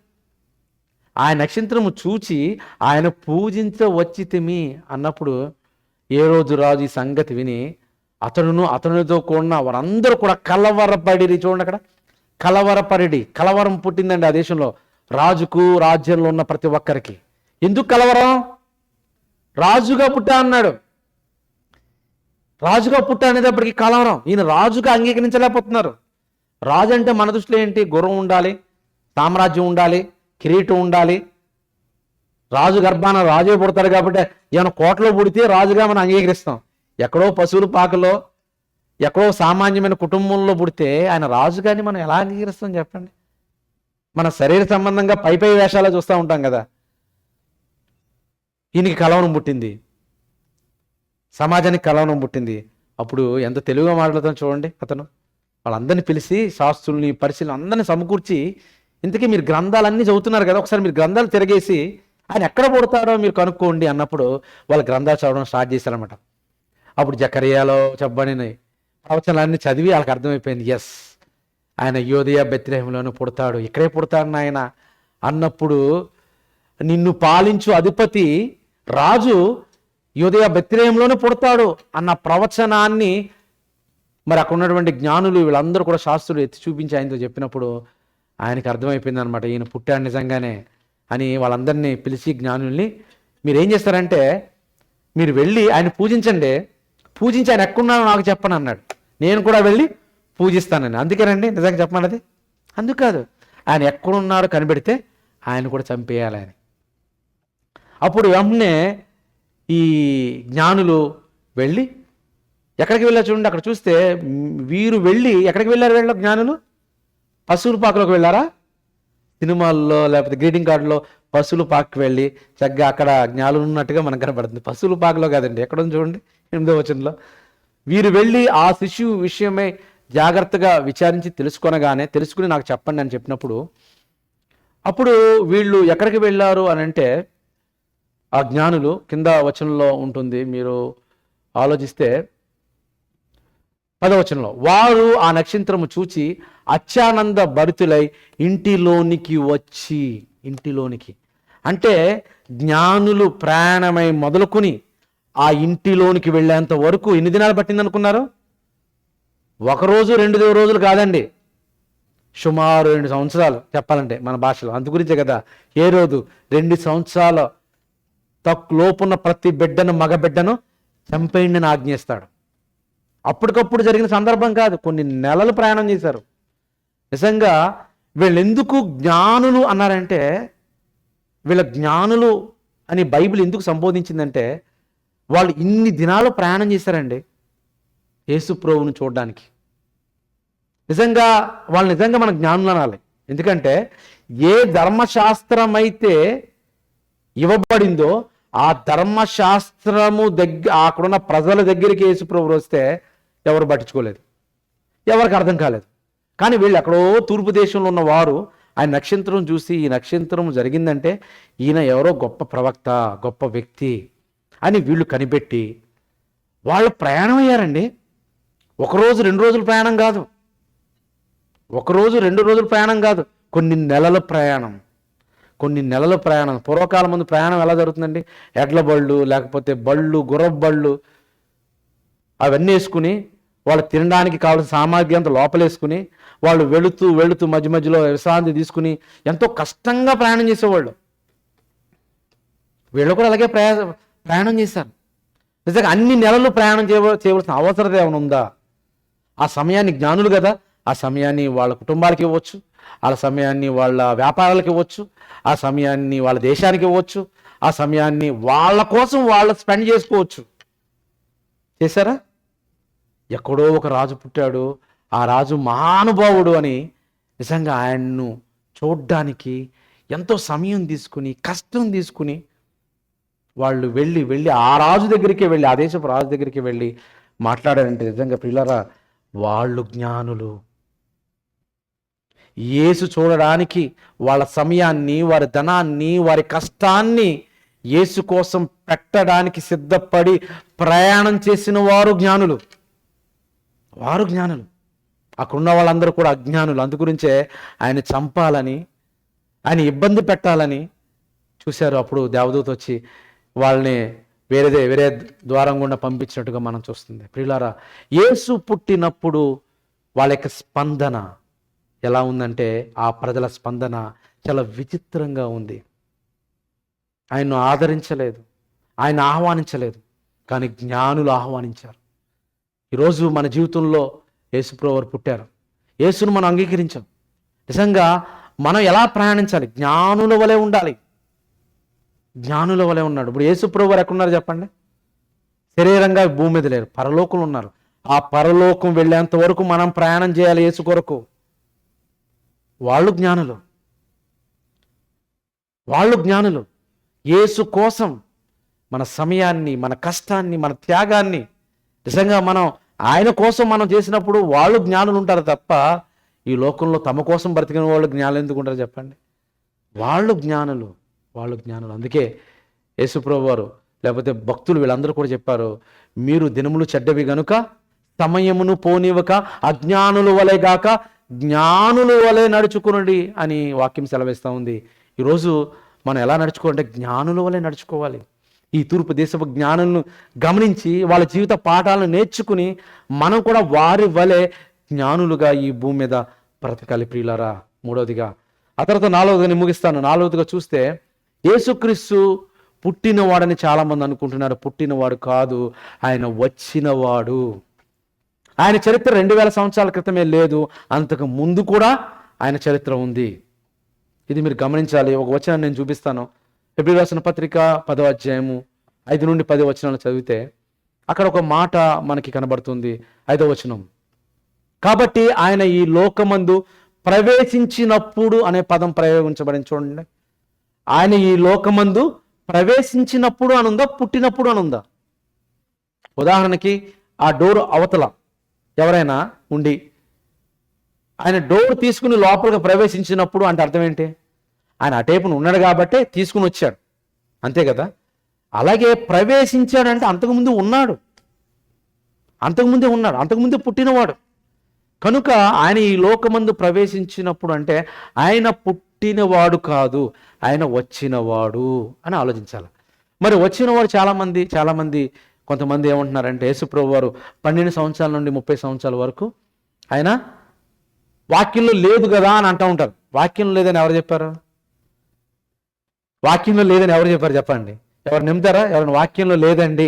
ఆ నక్షత్రము చూచి ఆయన పూజించ వచ్చితిమి అన్నప్పుడు ఏ రోజు రాజు ఈ సంగతి విని అతడును అతనితో కూడిన వారందరూ కూడా కలవరపడిరి. చూడండి అక్కడ, కలవరం పుట్టిందండి ఆ దేశంలో. రాజుకు, రాజ్యంలో ఉన్న ప్రతి ఒక్కరికి. ఎందుకు కలవరం? రాజుగా పుట్టా అన్నాడు. రాజుగా పుట్టా అనేటప్పటికి కలవరం. ఈయన రాజుగా అంగీకరించలేకపోతున్నారు. రాజు అంటే మన దృష్టిలో ఏంటి? గుర్రం ఉండాలి, సామ్రాజ్యం ఉండాలి, కిరీటం ఉండాలి. రాజు గర్భాన రాజే పుడతాడు కాబట్టి ఏమైనా కోటలో పుడితే రాజుగా మనం అంగీకరిస్తాం. ఎక్కడో పశువుల పాకలో, ఎక్కడో సామాన్యమైన కుటుంబంలో పుడితే ఆయన రాజుగాని మనం ఎలా అంగీకరిస్తాం చెప్పండి? మన శరీర సంబంధంగా పై వేషాలు చూస్తూ ఉంటాం కదా. ఈయనకి కలవరం పుట్టింది, సమాజానికి కలవరం పుట్టింది. అప్పుడు ఎంత తెలుగుగా మాట్లాడుతాం చూడండి. అతను వాళ్ళందరినీ పిలిచి, శాస్త్రుల్ని, పరిశీలన అందరినీ సమకూర్చి, ఇంతకీ మీరు గ్రంథాలన్నీ చదువుతున్నారు కదా, ఒకసారి మీరు గ్రంథాలు తిరగేసి ఆయన ఎక్కడ పుడతారో మీరు కనుక్కోండి అన్నప్పుడు వాళ్ళు గ్రంథాలు చదవడం స్టార్ట్ చేశారనమాట. అప్పుడు జకర్యాలో చెప్పబడిన ప్రవచనాలన్నీ చదివి వాళ్ళకి అర్థమైపోయింది, ఎస్ ఆయన యోదయ బెత్లెహేములోనే పుడతాడు, ఇక్కడే పుడతాడు ఆయన అన్నప్పుడు, నిన్ను పాలించు అధిపతి రాజు యోదయ బెత్లెహేములోనే పుడతాడు అన్న ప్రవచనాన్ని మరి అక్కడ ఉన్నటువంటి జ్ఞానులు వీళ్ళందరూ కూడా శాస్త్రులు ఎత్తి చూపించి ఆయనతో చెప్పినప్పుడు ఆయనకి అర్థమైపోయింది అనమాట, ఈయన పుట్టాడు నిజంగానే అని. వాళ్ళందరినీ పిలిచి జ్ఞానుల్ని, మీరు ఏం చేస్తారంటే మీరు వెళ్ళి ఆయన పూజించండి, పూజించి ఆయన ఎక్కడున్నాడో నాకు చెప్పను అన్నాడు. నేను కూడా వెళ్ళి పూజిస్తానని. అందుకేనండి నిజంగా చెప్పమన్నది. అందుకు కాదు, ఆయన ఎక్కడున్నాడో కనిపెడితే ఆయన కూడా చంపేయాలి అని. అప్పుడు వెంటనే ఈ జ్ఞానులు వెళ్ళి ఎక్కడికి వెళ్ళారు చూడండి. అక్కడ చూస్తే వీరు వెళ్ళి ఎక్కడికి వెళ్ళారు? వీళ్ళ జ్ఞానులు పశువుల పాకలోకి వెళ్ళారా? సినిమాల్లో లేకపోతే గ్రీటింగ్ కార్డులో పశువుల పాకకి వెళ్ళి చక్కగా అక్కడ జ్ఞానులు ఉన్నట్టుగా మనకు కనబడుతుంది. పశువుల పాకలో కాదండి, ఎక్కడ ఉంది చూడండి 8వ వచనంలో. వీరు వెళ్ళి ఆ శిశువు విషయమై జాగ్రత్తగా విచారించి తెలుసుకుని నాకు చెప్పండి అని చెప్పినప్పుడు, అప్పుడు వీళ్ళు ఎక్కడికి వెళ్ళారు అని అంటే, ఆ జ్ఞానులు కింద వచనంలో ఉంటుంది, మీరు ఆలోచిస్తే 10వ వచనంలో, వారు ఆ నక్షత్రము చూచి అత్యానంద భరితులై ఇంటిలోనికి వచ్చి. ఇంటిలోనికి అంటే జ్ఞానులు ప్రయాణమై మొదలుకొని ఆ ఇంటిలోనికి వెళ్ళేంత వరకు ఎన్ని దినాలు పట్టింది అనుకున్నారు? 1 రోజు 2 రోజులు కాదండి, సుమారు 2 సంవత్సరాలు చెప్పాలంటే మన భాషలో. అందు గురించే కదా ఏ రోజు 2 సంవత్సరాల లోపున్న ప్రతి బిడ్డను, మగ బిడ్డను చంపేయండి అని ఆజ్ఞిస్తాడు. అప్పటికప్పుడు జరిగిన సందర్భం కాదు, కొన్ని నెలలు ప్రయాణం చేశారు. నిజంగా వీళ్ళు ఎందుకు జ్ఞానులు అన్నారంటే, వీళ్ళ జ్ఞానులు అని బైబిల్ ఎందుకు సంబోధించిందంటే, వాళ్ళు ఇన్ని దినాలు ప్రయాణం చేశారండి యేసు ప్రభువును చూడడానికి. నిజంగా వాళ్ళు నిజంగా మన జ్ఞానులు అనాలి. ఎందుకంటే ఏ ధర్మశాస్త్రం అయితే ఇవ్వబడిందో ఆ ధర్మశాస్త్రము అక్కడున్న ప్రజల దగ్గరికి యేసు ప్రభువు వస్తే ఎవరు పట్టించుకోలేదు, ఎవరికి అర్థం కాలేదు. కానీ వీళ్ళు ఎక్కడో తూర్పు దేశంలో ఉన్న వారు ఆయన నక్షత్రం చూసి, ఈ నక్షత్రం జరిగిందంటే ఈయన ఎవరో గొప్ప ప్రవక్త, గొప్ప వ్యక్తి అని వీళ్ళు కనిపెట్టి వాళ్ళు ప్రయాణం అయ్యారండి. 1 రోజు 2 రోజుల ప్రయాణం కాదు, 1 రోజు 2 రోజుల ప్రయాణం కాదు, కొన్ని నెలల ప్రయాణం. పూర్వకాలం ముందు ప్రయాణం ఎలా జరుగుతుందండి? ఎడ్ల బళ్ళు, లేకపోతే బళ్ళు, గుర్రపు బళ్ళు అవన్నీ వేసుకుని వాళ్ళు తినడానికి కావాల్సిన సామాగ్రి అంతా లోపలేసుకుని వాళ్ళు వెళుతూ మధ్య మధ్యలో విశ్రాంతి తీసుకుని ఎంతో కష్టంగా ప్రయాణం చేసేవాళ్ళు. వీళ్ళు కూడా అలాగే ప్రయాణం చేశారు. నిజంగా అన్ని నెలలు ప్రయాణం చేయవలసిన అవసరం ఏమైనా ఉందా? ఆ సమయాన్ని జ్ఞానులు కదా, ఆ సమయాన్ని వాళ్ళ కుటుంబాలకి ఇవ్వచ్చు, ఆ సమయాన్ని వాళ్ళ వ్యాపారాలకు ఇవ్వచ్చు, ఆ సమయాన్ని వాళ్ళ దేశానికి ఇవ్వచ్చు, ఆ సమయాన్ని వాళ్ళ కోసం వాళ్ళు స్పెండ్ చేసుకోవచ్చు. చేశారా? ఎక్కడో ఒక రాజు పుట్టాడు, ఆ రాజు మహానుభావుడు అని నిజంగా ఆయన్ను చూడ్డానికి ఎంతో సమయం తీసుకుని, కష్టం తీసుకుని వాళ్ళు వెళ్ళి ఆ రాజు దగ్గరికి వెళ్ళి, ఆ దేశపు రాజు దగ్గరికి వెళ్ళి మాట్లాడారంటే నిజంగా ప్రియులారా వాళ్ళు జ్ఞానులు. యేసు చూడడానికి వాళ్ళ సమయాన్ని, వారి ధనాన్ని, వారి కష్టాన్ని యేసు కోసం పెట్టడానికి సిద్ధపడి ప్రయాణం చేసిన వారు జ్ఞానులు. అక్కడున్న వాళ్ళందరూ కూడా అజ్ఞానులు. అందుగురించే ఆయన చంపాలని, ఆయన ఇబ్బంది పెట్టాలని చూశారు. అప్పుడు దేవదూత వచ్చి వాళ్ళని వేరే ద్వారం గుండా పంపించినట్టుగా మనం చూస్తుంది. ప్రియులారా, యేసు పుట్టినప్పుడు వాళ్ళ యొక్క స్పందన ఎలా ఉందంటే, ఆ ప్రజల స్పందన చాలా విచిత్రంగా ఉంది. ఆయన్ను ఆదరించలేదు, ఆయన ఆహ్వానించలేదు, కానీ జ్ఞానులు ఆహ్వానించారు. ఈరోజు మన జీవితంలో యేసుప్రభువు వారు పుట్టారు. యేసును మనం అంగీకరించాం. నిజంగా మనం ఎలా ప్రయాణించాలి? జ్ఞానుల వలె ఉండాలి. జ్ఞానుల వలె ఉన్నాడు. ఇప్పుడు యేసుప్రభువు వారు ఎక్కడున్నారు చెప్పండి? శరీరంగా భూమి మీద లేరు, పరలోకంలో ఉన్నారు. ఆ పరలోకం వెళ్ళేంత వరకు మనం ప్రయాణం చేయాలి యేసు కొరకు. వాళ్ళు జ్ఞానులు, వాళ్ళు జ్ఞానులు. యేసు కోసం మన సమయాన్ని, మన కష్టాన్ని, మన త్యాగాన్ని నిజంగా మనం ఆయన కోసం మనం చేసినప్పుడు వాళ్ళు జ్ఞానులు ఉంటారు తప్ప, ఈ లోకంలో తమ కోసం బ్రతికిన వాళ్ళు జ్ఞానులు ఎందుకు ఉంటారు చెప్పండి? వాళ్ళు జ్ఞానులు, వాళ్ళు జ్ఞానులు. అందుకే యేసుప్రభువు వారు లేకపోతే భక్తులు వీళ్ళందరూ కూడా చెప్పారు, మీరు దినములు చెడ్డవి గనుక సమయమును పోనివ్వక అజ్ఞానుల వలె గాక జ్ఞానుల వలె నడుచుకునండి అని వాక్యం సెలవిస్తూ ఉంది. ఈరోజు మనం ఎలా నడుచుకోవాలంటే జ్ఞానుల వలె నడుచుకోవాలి. ఈ తూర్పు దేశపు జ్ఞానులను గమనించి వాళ్ళ జీవిత పాఠాలను నేర్చుకుని మనం కూడా వారి వలె జ్ఞానులుగా ఈ భూమి మీద బ్రతకాలి ప్రియులారా. మూడవదిగా, ఆ తర్వాత నాలుగవదిగా నేను ముగిస్తాను. నాలుగవదిగా చూస్తే, యేసుక్రీస్తు పుట్టినవాడని చాలామంది అనుకుంటున్నారు. పుట్టినవాడు కాదు, ఆయన వచ్చినవాడు. ఆయన చరిత్ర 2000 సంవత్సరాల క్రితమే లేదు, అంతకు ముందు కూడా ఆయన చరిత్ర ఉంది. ఇది మీరు గమనించాలి. ఒక వచనం నేను చూపిస్తాను. హెబ్రీ రాసిన పత్రిక 10వ అధ్యాయము 5 నుండి 10 వచనాలు చదివితే అక్కడ ఒక మాట మనకి కనబడుతుంది. 5వ వచనం, కాబట్టి ఆయన ఈ లోకమందు ప్రవేశించినప్పుడు అనే పదం ప్రయోగించబడింది చూడండి. ఆయన ఈ లోకమందు ప్రవేశించినప్పుడు అనుందా, పుట్టినప్పుడు అనుందా? ఉదాహరణకి ఆ డోర్ అవతల ఎవరైనా ఉండి ఆయన డోర్ తీసుకుని లోపలికి ప్రవేశించినప్పుడు అంటే అర్థం ఏంటి? ఆయన అటేపును ఉన్నాడు కాబట్టే తీసుకుని వచ్చాడు, అంతే కదా. అలాగే ప్రవేశించాడంటే అంతకుముందు ఉన్నాడు, అంతకుముందే ఉన్నాడు, అంతకుముందే పుట్టినవాడు. కనుక ఆయన ఈ లోకమందు ప్రవేశించినప్పుడు అంటే ఆయన పుట్టినవాడు కాదు, ఆయన వచ్చినవాడు అని ఆలోచించాలి. మరి వచ్చినవాడు చాలామంది కొంతమంది ఏమంటున్నారంటే, యేసుప్రభువు వారు 12 సంవత్సరాల నుండి 30 సంవత్సరాల వరకు ఆయన వాక్యంలో లేదు కదా అని అంటూ ఉంటారు. వాక్యంలో లేదని ఎవరు చెప్పారు? వాక్యంలో లేదని ఎవరు చెప్పారు చెప్పండి? ఎవరు నమ్ముతారా? ఎవరైనా వాక్యంలో లేదండి,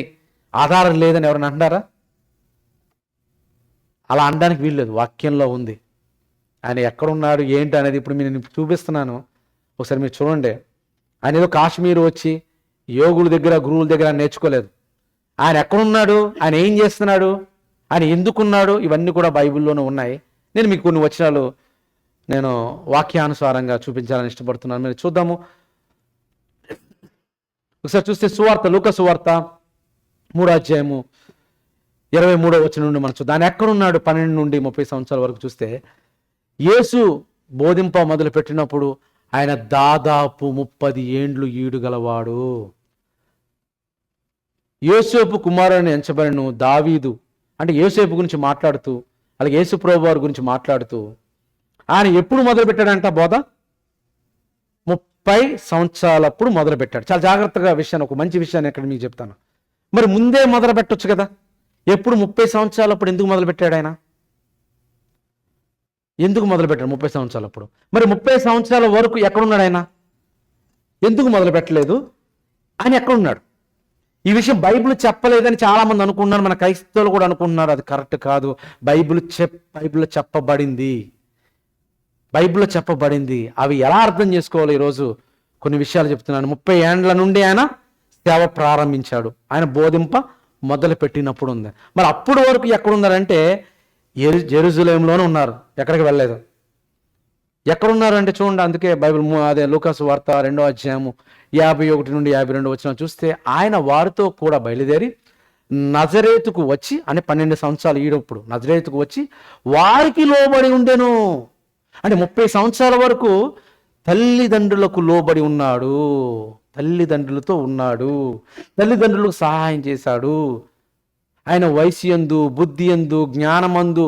ఆధారం లేదని ఎవరైనా అంటారా? అలా అనడానికి వీల్లేదు. వాక్యంలో ఉంది. ఆయన ఎక్కడున్నాడు ఏంటి అనేది ఇప్పుడు నేను చూపిస్తున్నాను, ఒకసారి మీరు చూడండి. ఆయన ఏదో కాశ్మీర్ వచ్చి యోగుల దగ్గర గురువుల దగ్గర నేర్చుకోలేదు. ఆయన ఎక్కడున్నాడు, ఆయన ఏం చేస్తున్నాడు, ఆయన ఎందుకున్నాడు, ఇవన్నీ కూడా బైబిల్లోనే ఉన్నాయి. నేను మీకు కొన్ని వచనాలు నేను వాక్యానుసారంగా చూపించాలని ఇష్టపడుతున్నాను. మీరు చూద్దాము. ఒకసారి చూస్తే లూకా సువార్త 3వ అధ్యాయము 23వ వచనం నుండి మనం చూద్దాం. ఆయన ఎక్కడున్నాడు 12 నుండి 30 సంవత్సరాల వరకు చూస్తే, యేసు బోధింప మొదలు పెట్టినప్పుడు ఆయన దాదాపు 30 ఏండ్లు ఈడు గలవాడు. యోసేపు కుమారుని ఎంచబడిన దావీదు అంటే యోసేపు గురించి మాట్లాడుతూ, అలాగే యేసు ప్రభువు వారి గురించి మాట్లాడుతూ ఆయన ఎప్పుడు మొదలు పెట్టాడంట బోధ? 30 సంవత్సరాలప్పుడు మొదలు పెట్టాడు. చాలా జాగ్రత్తగా విషయాన్ని, ఒక మంచి విషయాన్ని ఇక్కడ మీకు చెప్తాను. మరి ముందే మొదలు పెట్టొచ్చు కదా. ఎప్పుడు 30 సంవత్సరాలప్పుడు ఎందుకు మొదలు పెట్టాడు ఆయన? ఎందుకు మొదలు పెట్టాడు 30 సంవత్సరాలప్పుడు? మరి 30 సంవత్సరాల వరకు ఎక్కడున్నాడు ఆయన? ఎందుకు మొదలు పెట్టలేదు? ఆయన ఎక్కడున్నాడు? ఈ విషయం బైబిల్ చెప్పలేదని చాలామంది అనుకుంటున్నారు. మన క్రైస్తవులు కూడా అనుకుంటున్నారు. అది కరెక్ట్ కాదు. బైబిల్లో చెప్పబడింది. అవి ఎలా అర్థం చేసుకోవాలి? ఈరోజు కొన్ని విషయాలు చెప్తున్నాను. 30 ఏండ్ల నుండి ఆయన సేవ ప్రారంభించాడు. ఆయన బోధింప మొదలు పెట్టినప్పుడు ఉంది. మరి అప్పుడు వరకు ఎక్కడున్నారంటే జెరూసలేంలోనే ఉన్నారు, ఎక్కడికి వెళ్ళలేదు. ఎక్కడున్నారు అంటే చూడండి. అందుకే బైబిల్ అదే లూకా సువార్త 2వ అధ్యాయము 51 నుండి 52 వచనం చూస్తే, ఆయన వారితో కూడా బయలుదేరి నజరేతుకు వచ్చి, అని 12 సంవత్సరాలు ఈడప్పుడు నజరేతుకు వచ్చి వారికి లోబడి ఉండెను. అంటే 30 సంవత్సరాల వరకు తల్లిదండ్రులకు లోబడి ఉన్నాడు, తల్లిదండ్రులతో ఉన్నాడు, తల్లిదండ్రులకు సహాయం చేశాడు. ఆయన వయస్సు, బుద్ధి యందు, జ్ఞానమందు,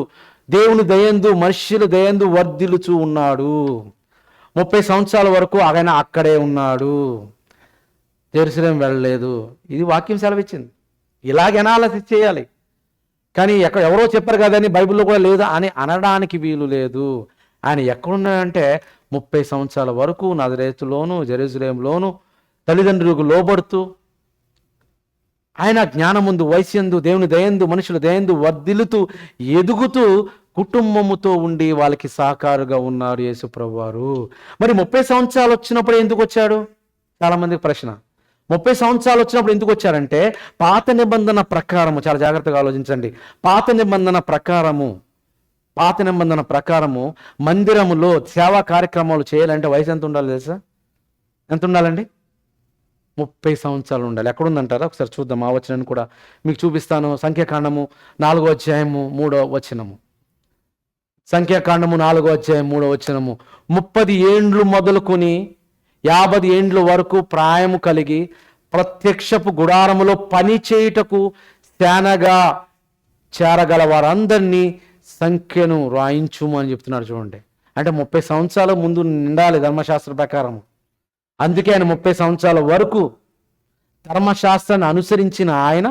దేవుని దయందు, మనుష్యుల దయందు వర్ధిల్లుచూ ఉన్నాడు. 30 సంవత్సరాల వరకు ఆయన అక్కడే ఉన్నాడు. జెరూసలేం వెళ్ళలేదు. ఇది వాక్యం సెలవిచ్చింది. ఇలాగ అనాలసిస్ చేయాలి. కానీ ఎవరో చెప్పారు కదని బైబిల్లో కూడా లేదు అని అనడానికి వీలు లేదు. ఆయన ఎక్కడున్నాడంటే 30 సంవత్సరాల వరకు నజరేతులోను జెరూసలేంలోను తల్లిదండ్రులకు లోబడుతూ ఆయన జ్ఞానముందు వయస్యందు దేవుని దయందు మనుషుల దయందు వర్ధిల్లుతూ ఎదుగుతూ కుటుంబముతో ఉండి వాళ్ళకి సహకారుగా ఉన్నారు యేసు ప్రభువారు. మరి 30 సంవత్సరాలు వచ్చినప్పుడు ఎందుకు వచ్చాడు? చాలామందికి ప్రశ్న. 30 సంవత్సరాలు వచ్చినప్పుడు ఎందుకు వచ్చారంటే పాత నిబంధన ప్రకారము, చాలా జాగ్రత్తగా ఆలోచించండి, పాత నిబంధన ప్రకారము మందిరములో సేవా కార్యక్రమాలు చేయాలంటే వయసు ఎంత ఉండాలి తెలుసా? ఎంత ఉండాలండి? 30 సంవత్సరాలు ఉండాలి. ఎక్కడుందంటారా? ఒకసారి చూద్దాం. ఆ వచనాన్ని కూడా మీకు చూపిస్తాను. సంఖ్యాకాండము 4వ అధ్యాయము 3వ వచనము. సంఖ్యాకాండము 4వ అధ్యాయం 3వ వచనము. 30 ఏండ్లు మొదలుకొని 50 ఏండ్ల వరకు ప్రాయము కలిగి ప్రత్యక్షపు గుడారములో పని చేయుటకు సేనగా చేరగల వారందరినీ సంఖ్యను రాయించుము అని చెప్తున్నాడు. చూడండి, అంటే 30 సంవత్సరాల ముందు నిండాలి ధర్మశాస్త్ర ప్రకారం. అందుకే ఆయన 30 సంవత్సరాల వరకు ధర్మశాస్త్రాన్ని అనుసరించిన ఆయన,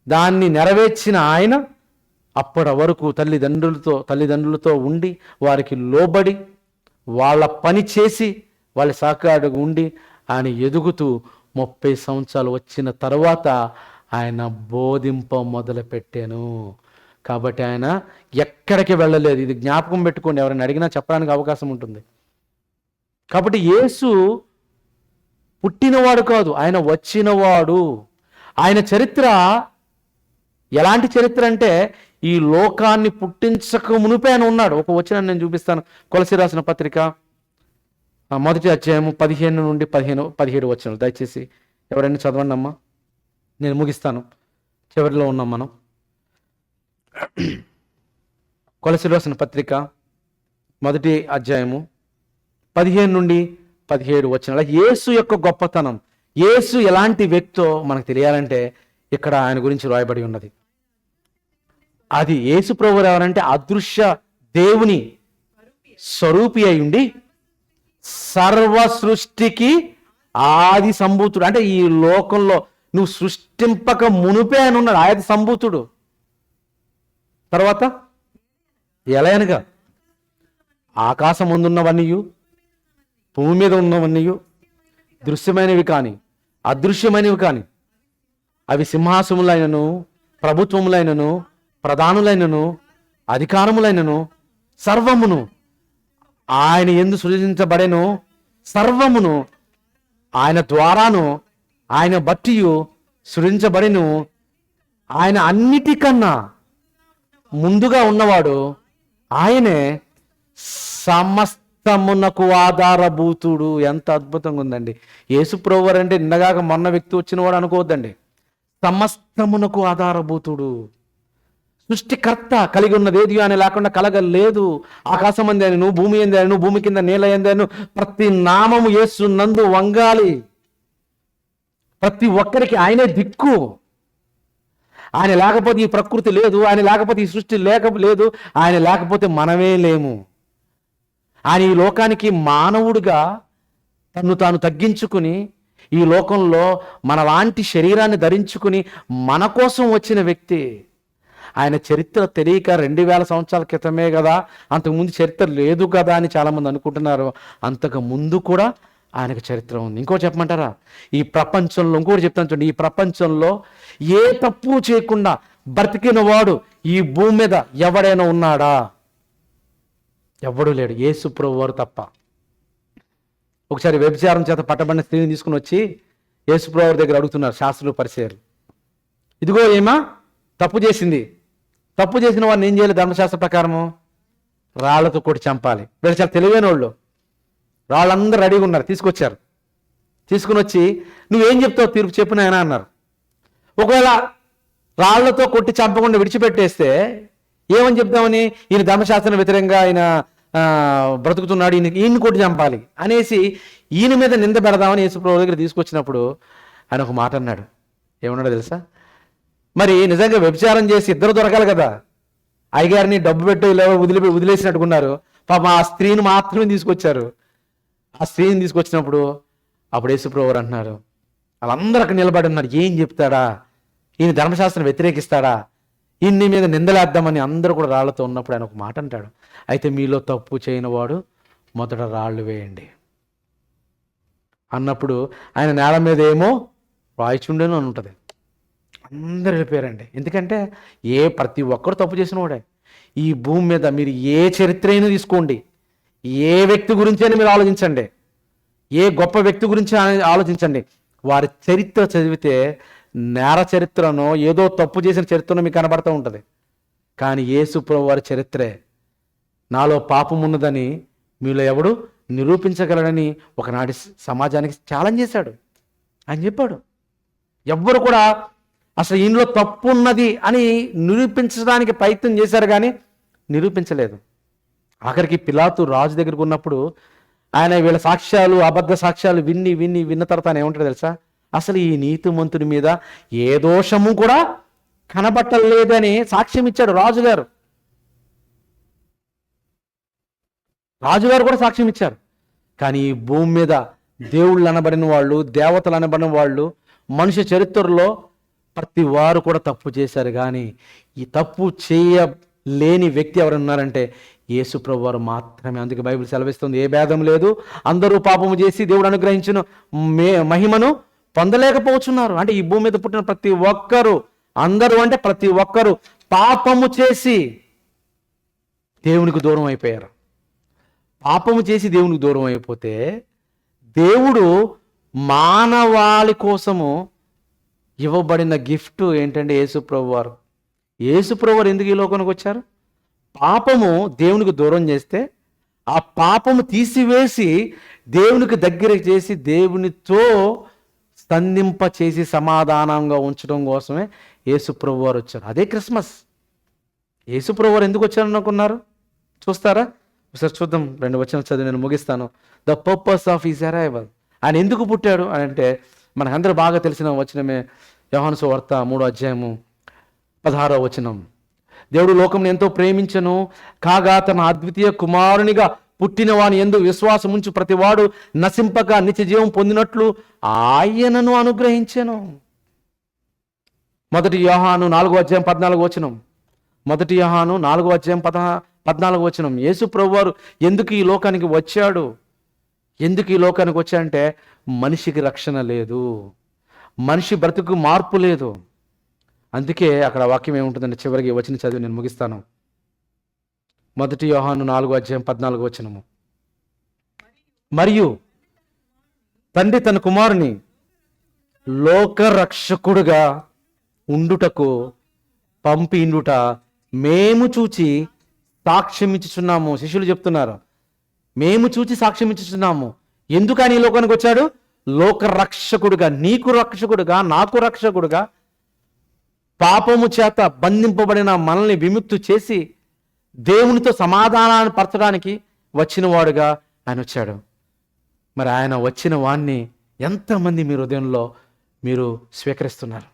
దాన్ని నెరవేర్చిన ఆయన, అప్పటి వరకు తల్లిదండ్రులతో ఉండి వారికి లోబడి వాళ్ళ పని చేసి వాళ్ళ సహకారుగా ఉండి ఆయన ఎదుగుతూ 30 సంవత్సరాలు వచ్చిన తర్వాత ఆయన బోధింప మొదలుపెట్టాను. కాబట్టి ఆయన ఎక్కడికి వెళ్ళలేదు. ఇది జ్ఞాపకం పెట్టుకోండి, ఎవరైనా అడిగినా చెప్పడానికి అవకాశం ఉంటుంది. కాబట్టి యేసు పుట్టినవాడు కాదు, ఆయన వచ్చినవాడు. ఆయన చరిత్ర ఎలాంటి చరిత్ర అంటే ఈ లోకాన్ని పుట్టించక మునిపే ఆయన ఉన్నాడు. ఒక వచనాన్ని నేను చూపిస్తాను. కొలసి రాసిన పత్రిక 1వ అధ్యాయము 15 నుండి 17 వచనాలు. దయచేసి ఎవరైనా చదవండి అమ్మా, నేను ముగిస్తాను. చివరిలో ఉన్నాం మనం. కొలసి రాసిన పత్రిక 1వ అధ్యాయము 15 నుండి 17 వచనాలు. యేసు యొక్క గొప్పతనం, యేసు ఎలాంటి వ్యక్తో మనకు తెలియాలంటే ఇక్కడ ఆయన గురించి రాయబడి ఉన్నది. అది యేసు ప్రభువు ఎవరంటే అదృశ్య దేవుని స్వరూపి అయి ఉండి సర్వ సృష్టికి ఆది సంభూతుడు. అంటే ఈ లోకంలో నువ్వు సృష్టింపక మునుపే ఆయన ఉన్నాడు, ఆది సంభూతుడు. తర్వాత ఎలయనగా ఆకాశం ముందున్నవన్నీయు భూమి మీద ఉన్నవన్నీయు దృశ్యమైనవి కానీ అదృశ్యమైనవి కానీ, అవి సింహాసములైనను ప్రభుత్వములైనను ప్రధానులైనను అధికారములైనను సర్వమును ఆయన యందు సృజించబడెను. సర్వమును ఆయన ద్వారాను ఆయన బట్టియు సృజించబడెను. ఆయన అన్నిటికన్నా ముందుగా ఉన్నవాడు, ఆయనే సమస్తమునకు ఆధారభూతుడు. ఎంత అద్భుతంగా ఉందండి. యేసు ప్రభువు అంటే నిన్నగాక మొన్న వ్యక్తి వచ్చినవాడు అనుకోవద్దండి. సమస్తమునకు ఆధారభూతుడు, సృష్టికర్త. కలిగి ఉన్నది ఏది అని లేకుండా కలగలేదు. ఆకాశం అందేను, భూమి ఎందాను, భూమి కింద నేల ఎందాను, ప్రతి నామము యేసు నందు వంగాలి. ప్రతి ఒక్కరికి ఆయనే దిక్కు. ఆయన లేకపోతే ఈ ప్రకృతి లేదు, ఆయన లేకపోతే ఈ సృష్టి లేదు, ఆయన లేకపోతే మనమే లేము. ఆయన ఈ లోకానికి మానవుడిగా తను తాను తగ్గించుకుని ఈ లోకంలో మనలాంటి శరీరాన్ని ధరించుకుని మన కోసం వచ్చిన వ్యక్తి. ఆయన చరిత్ర తెలియక 2000 సంవత్సరాల క్రితమే కదా, అంతకుముందు చరిత్ర లేదు కదా అని చాలామంది అనుకుంటున్నారు. అంతకు ముందు కూడా ఆయనకు చరిత్ర ఉంది. ఇంకో చెప్పమంటారా? ఈ ప్రపంచంలో ఇంకోటి చెప్తాను చూడండి, ఈ ప్రపంచంలో ఏ తప్పు చేయకుండా బ్రతికిన వాడు ఈ భూమి మీద ఎవడైనా ఉన్నాడా? ఎవడూ లేడు, యేసు ప్రభువు వారు తప్ప. ఒకసారి వ్యభిచారం చేత పట్టబడిన స్త్రీని తీసుకుని వచ్చి యేసు ప్రభువు వారి దగ్గర అడుగుతున్నారు శాస్త్రులు పరిసయ్యులు. ఇదిగో ఏమా తప్పు చేసింది, తప్పు చేసిన వాడిని ఏం చేయాలి? ధర్మశాస్త్ర ప్రకారము రాళ్లతో కొట్టి చంపాలి. వీళ్ళు చాలా తెలివైన వాళ్ళు. రాళ్ళందరూ రెడీగా ఉన్నారు, తీసుకొచ్చారు. తీసుకుని వచ్చి నువ్వేం చెప్తావు తీర్పు చెప్పు నాయనా అన్నారు. ఒకవేళ రాళ్లతో కొట్టి చంపకుండా విడిచిపెట్టేస్తే ఏమని చెప్తామని, ఈయన ధర్మశాస్త్రం వ్యతిరేకంగా ఆయన బ్రతుకుతున్నాడు, ఈయన్ని కొట్టి చంపాలి అనేసి ఈయన మీద నింద పెడదామని యేసుప్రభువు దగ్గర తీసుకొచ్చినప్పుడు ఆయన ఒక మాట అన్నాడు. ఏమన్నాడో తెలుసా? మరి నిజంగా వ్యభిచారం చేసి ఇద్దరు దొరకాలి కదా, అయ్యగారిని డబ్బు పెట్టి ఇలా వదిలేసినట్టుకున్నారు. పాపం ఆ స్త్రీని మాత్రమే తీసుకొచ్చారు. ఆ స్త్రీని తీసుకొచ్చినప్పుడు అప్పుడు యేసుప్రభువు అంటున్నారు, వాళ్ళందరూ అక్కడ నిలబడి ఉన్నారు. ఏం చెప్తాడా, ఈయన ధర్మశాస్త్రం వ్యతిరేకిస్తాడా, ఈయన్ని మీద నిందలేద్దామని అందరూ కూడా రాళ్లతో ఉన్నప్పుడు ఆయన ఒక మాట అంటాడు, అయితే మీలో తప్పు చేయని వాడు మొదట రాళ్ళు వేయండి అన్నప్పుడు ఆయన నేల మీద ఏమో రాయిచుండేను అని ఉంటుంది. అందరు వెళ్ళిపోయారండి. ఎందుకంటే ప్రతి ఒక్కరు తప్పు చేసిన వాడే. ఈ భూమి మీద మీరు ఏ చరిత్ర అయినా తీసుకోండి, ఏ వ్యక్తి గురించి అయినా మీరు ఆలోచించండి, ఏ గొప్ప వ్యక్తి గురించి ఆలోచించండి, వారి చరిత్ర చదివితే నేర చరిత్రనో ఏదో తప్పు చేసిన చరిత్రనో మీకు కనబడుతూ ఉంటుంది. కానీ యేసు ప్రభువు వారి చరిత్రే నాలో పాపం ఉన్నదని మీలో ఎవడు నిరూపించగలడని ఒకనాటి సమాజానికి ఛాలెంజ్ చేశాడు. ఆయన చెప్పాడు, ఎవ్వరు కూడా అసలు ఈయనలో తప్పు ఉన్నది అని నిరూపించడానికి ప్రయత్నం చేశారు కానీ నిరూపించలేదు. ఆఖరికి పిలాతు రాజు దగ్గరకు ఉన్నప్పుడు ఆయన వీళ్ళ సాక్ష్యాలు, అబద్ధ సాక్ష్యాలు విన్న తర్వాత ఆయన ఏమంటాడు తెలుసా, అసలు ఈ నీతిమంతుడి మీద ఏ దోషము కూడా కనబట్టలేదని సాక్ష్యం ఇచ్చాడు రాజుగారు కూడా సాక్ష్యం ఇచ్చారు. కానీ ఈ భూమి మీద దేవుళ్ళు అనబడిన వాళ్ళు, దేవతలు అనబడిన వాళ్ళు, మనిషి చరిత్రలో ప్రతి వారు కూడా తప్పు చేశారు. కానీ ఈ తప్పు చేయలేని వ్యక్తి ఎవరు ఉన్నారంటే యేసు ప్రభు వారు మాత్రమే. అందుకే బైబిల్ సెలవిస్తుంది, ఏ భేదం లేదు, అందరూ పాపము చేసి దేవుడు అనుగ్రహించిన మహిమను పొందలేకపోతున్నారు. అంటే ఈ భూమి మీద పుట్టిన ప్రతి ఒక్కరు, అందరూ అంటే ప్రతి ఒక్కరు పాపము చేసి దేవునికి దూరం అయిపోయారు. పాపము చేసి దేవునికి దూరం అయిపోతే దేవుడు మానవాళి కోసము ఇవ్వబడిన గిఫ్ట్ ఏంటంటే యేసు ప్రభు వారు. యేసు ప్రభు వారు ఎందుకు ఈ లోకానికి వచ్చారు? పాపము దేవునికి దూరం చేస్తే ఆ పాపము తీసివేసి దేవునికి దగ్గర చేసి దేవునితో స్పందింప చేసి సమాధానంగా ఉంచడం కోసమే యేసు ప్రభు వారు వచ్చారు. అదే క్రిస్మస్. యేసు ప్రభు వారు ఎందుకు వచ్చారు అనుకున్నారు? చూస్తారా? ఒకసారి చూద్దాం. 2 వచనాలు చదివి నేను ముగిస్తాను. The purpose of his arrival. ఆయన ఎందుకు పుట్టాడు అని అంటే మనకందరూ బాగా తెలిసిన వచనమే, యోహాను సువార్త 3:16 వచనం. దేవుడు లోకంను ఎంతో ప్రేమించను, కాగా తన అద్వితీయ కుమారునిగా పుట్టిన వాని యందు విశ్వాసం ఉంచు ప్రతివాడు నశింపక నిత్య జీవం పొందినట్లు ఆయనను అనుగ్రహించెను. 1 యోహాను 4:14 వచనం. 1 యోహాను 4:14 వచనం. యేసు ప్రభువారు ఎందుకు ఈ లోకానికి వచ్చాడు? ఎందుకు ఈ లోకానికి వచ్చాడంటే మనిషికి రక్షణ లేదు, మనిషి బ్రతుకు మార్పు లేదు. అందుకే అక్కడ వాక్యం ఏముంటుందంటే చివరికి వచ్చిన చదివి నేను ముగిస్తాను. 1 యోహాను 4:14 వచనము. మరియు తండ్రి తన కుమారుని లోకరక్షకుడుగా ఉండుటకు పంపిండుట మేము చూచి సాక్ష్యం ఇచ్చుచున్నాము. శిష్యులు చెప్తున్నారు, మేము చూచి సాక్ష్యం ఇచ్చుచున్నాము. ఎందుకు ఆయన ఈ లోకానికి వచ్చాడు? లోకరక్షకుడుగా, నీకు రక్షకుడుగా, నాకు రక్షకుడుగా, పాపము చేత బంధింపబడిన మనల్ని విముక్తి చేసి దేవునితో సమాధానాన్ని పరచడానికి వచ్చిన వాడుగా ఆయన వచ్చాడు. మరి ఆయన వచ్చిన వాణ్ణి ఎంతమంది మీ హృదయంలో మీరు స్వీకరిస్తున్నారు?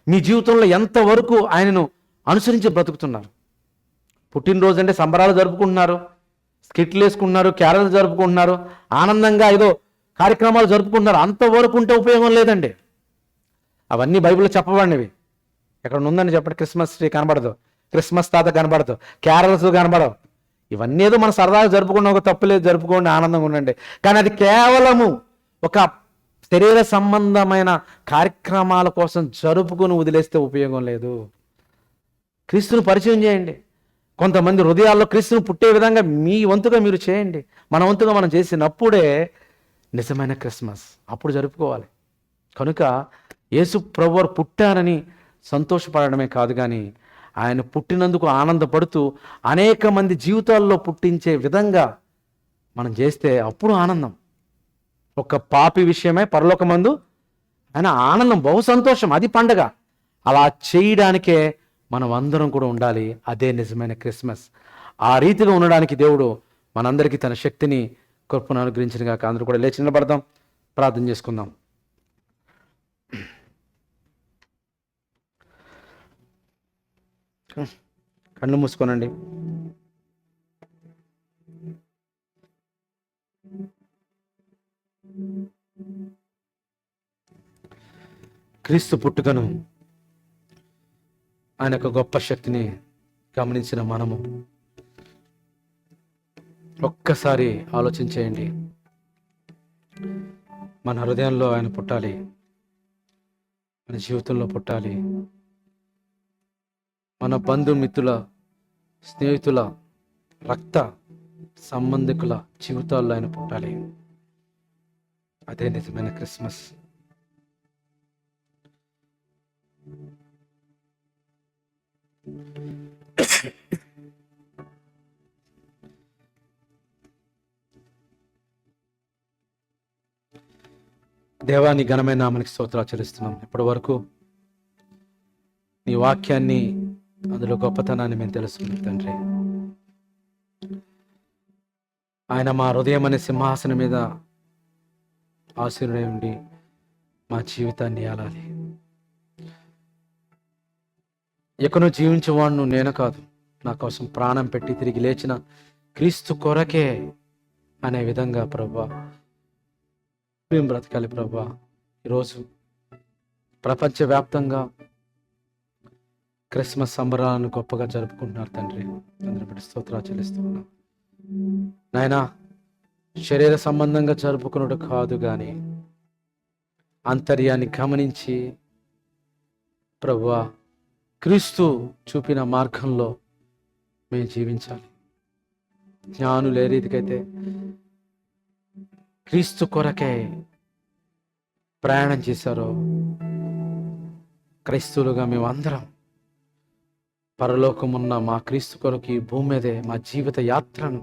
మీ జీవితంలో ఎంతవరకు ఆయనను అనుసరించి బ్రతుకుతున్నారు? పుట్టినరోజు అంటే సంబరాలు జరుపుకుంటున్నారు, స్కిట్లు వేసుకుంటున్నారు, క్యారలు జరుపుకుంటున్నారు, ఆనందంగా ఏదో కార్యక్రమాలు జరుపుకుంటున్నారు. అంతవరకు ఉంటే ఉపయోగం లేదండి. అవన్నీ బైబిల్లో చెప్పబడినవి. ఎక్కడ ఉందని చెప్పండి? క్రిస్మస్ ట్రీ కనబడదు, క్రిస్మస్ తాత కనబడదు, క్యారల్స్ కనబడవు. ఇవన్నీ ఏదో మన సరదాగా జరుపుకున్న ఒక తప్పులేదు, జరుపుకోండి, ఆనందంగా ఉండండి. కానీ అది కేవలము ఒక శరీర సంబంధమైన కార్యక్రమాల కోసం జరుపుకొని వదిలేస్తే ఉపయోగం లేదు. క్రీస్తును పరిచయం చేయండి. కొంతమంది హృదయాల్లో క్రీస్తును పుట్టే విధంగా మీ వంతుగా మీరు చేయండి. మన వంతుగా మనం చేసినప్పుడే నిజమైన క్రిస్మస్. అప్పుడు జరుపుకోవాలి. కనుక యేసు ప్రభువారు పుట్టారని సంతోషపడడమే కాదు, కానీ ఆయన పుట్టినందుకు ఆనందపడుతూ అనేక మంది జీవితాల్లో పుట్టించే విధంగా మనం చేస్తే అప్పుడు ఆనందం. ఒక పాపి విషయమై పరలోకమందు ఆయన ఆనందం, బహు సంతోషం, అది పండగ. అలా చేయడానికే మనం అందరం కూడా ఉండాలి. అదే నిజమైన క్రిస్మస్. ఆ రీతిగా ఉండడానికి దేవుడు మనందరికీ తన శక్తిని, కృపను అనుగ్రహించిన గాక. అందరూ కూడా లేచి నిలబడదాం, ప్రార్థన చేసుకుందాం. కళ్ళు మూసుకోనండి. క్రీస్తు పుట్టుకను, ఆయన యొక్క గొప్ప శక్తిని గమనించిన మనము ఒక్కసారి ఆలోచించేయండి. మన హృదయంలో ఆయన పుట్టాలి, మన జీవితంలో పుట్టాలి, మన బంధుమిత్రుల, స్నేహితుల, రక్త సంబంధికుల జీవితాల్లో ఆయన పుట్టాలి. అదే నిజమైన క్రిస్మస్. దేవా, నీ ఘనమైన నామానికి స్తోత్రాలు చెల్లిస్తున్నాం. ఇప్పటి వరకు నీ వాక్యాన్ని, అందులో గొప్పతనాన్ని మేము తెలుసుకున్నాం తండ్రి. ఆయన మా హృదయం అనే సింహాసనం మీద ఆశీర్వదం ఉండి మా జీవితాన్ని ఏలాలి. ఎక్కడో జీవించేవాడును నేను కాదు, నా కోసం ప్రాణం పెట్టి తిరిగి లేచిన క్రీస్తు కొరకే అనే విధంగా ప్రభా మేము బ్రతకాలి. ప్రభా, ఈరోజు ప్రపంచవ్యాప్తంగా క్రిస్మస్ సంబరాలను గొప్పగా జరుపుకుంటున్నారు తండ్రి. అందరి బట్టి స్తోత్రాలు చెల్లిస్తున్నాం నాయనా. శరీర సంబంధంగా జరుపుకున్నట్టు కాదు కానీ అంతర్యాన్ని గమనించి ప్రభువా క్రీస్తు చూపిన మార్గంలో మేము జీవించాలి. జ్ఞానులు ఏ రీతికైతే క్రీస్తు కొరకే ప్రయాణం చేశారో, క్రైస్తవులుగా మేము అందరం పరలోకమున్న మా క్రీస్తు కొరకు ఈ భూమి మీదే మా జీవిత యాత్రను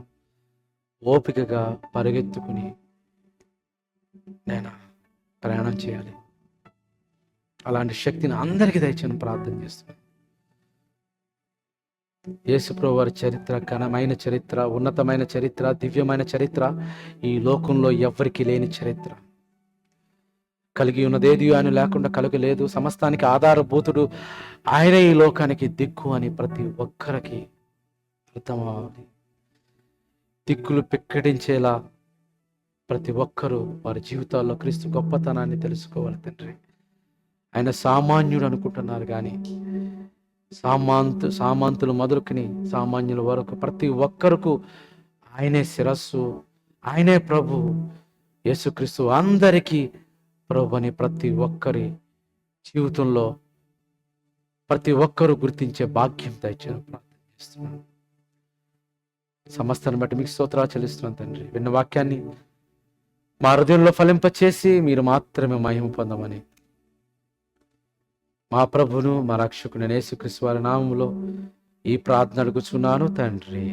ఓపికగా పరిగెత్తుకుని నేను ప్రయాణం చేయాలి. అలాంటి శక్తిని అందరికీ దయచేయని ప్రార్థన చేస్తున్నాను. యేసుప్రభువు వారి చరిత్ర ఘనమైన చరిత్ర, ఉన్నతమైన చరిత్ర, దివ్యమైన చరిత్ర, ఈ లోకంలో ఎవ్వరికి లేని చరిత్ర. కలిగి ఉన్నదేది ఆయన లేకుండా కలుగలేదు. సమస్తానికి ఆధారభూతుడు ఆయనే, ఈ లోకానికి దిక్కు అని ప్రతి ఒక్కరికి అర్థం అవ్వాలి. దిక్కులు పిక్కడించేలా ప్రతి ఒక్కరూ వారి జీవితాల్లో క్రీస్తు గొప్పతనాన్ని తెలుసుకోవాలి తండ్రి. ఆయన సామాన్యుడు అనుకుంటున్నారు కానీ సామంతులు మొదలుకుని సామాన్యుల వరకు ప్రతి ఒక్కరకు ఆయనే శిరస్సు, ఆయనే ప్రభు. యేసుక్రీస్తు అందరికీ ప్రభు అని ప్రతి ఒక్కరి జీవితంలో ప్రతి ఒక్కరూ గుర్తించే భాగ్యం దయచేయని ప్రార్థన చేస్తున్నాను. సమస్తాన్ని బట్టి మీకు స్తోత్రాలు చెల్లిస్తున్నాను తండ్రి. విన్న వాక్యాన్ని మా హృదయంలో ఫలింపచేసి మీరు మాత్రమే మహిమ పొందమని మా ప్రభును మా రక్షకుని యేసుక్రీస్తు వారి నామములో ఈ ప్రార్థన అడుగుచున్నాను తండ్రి.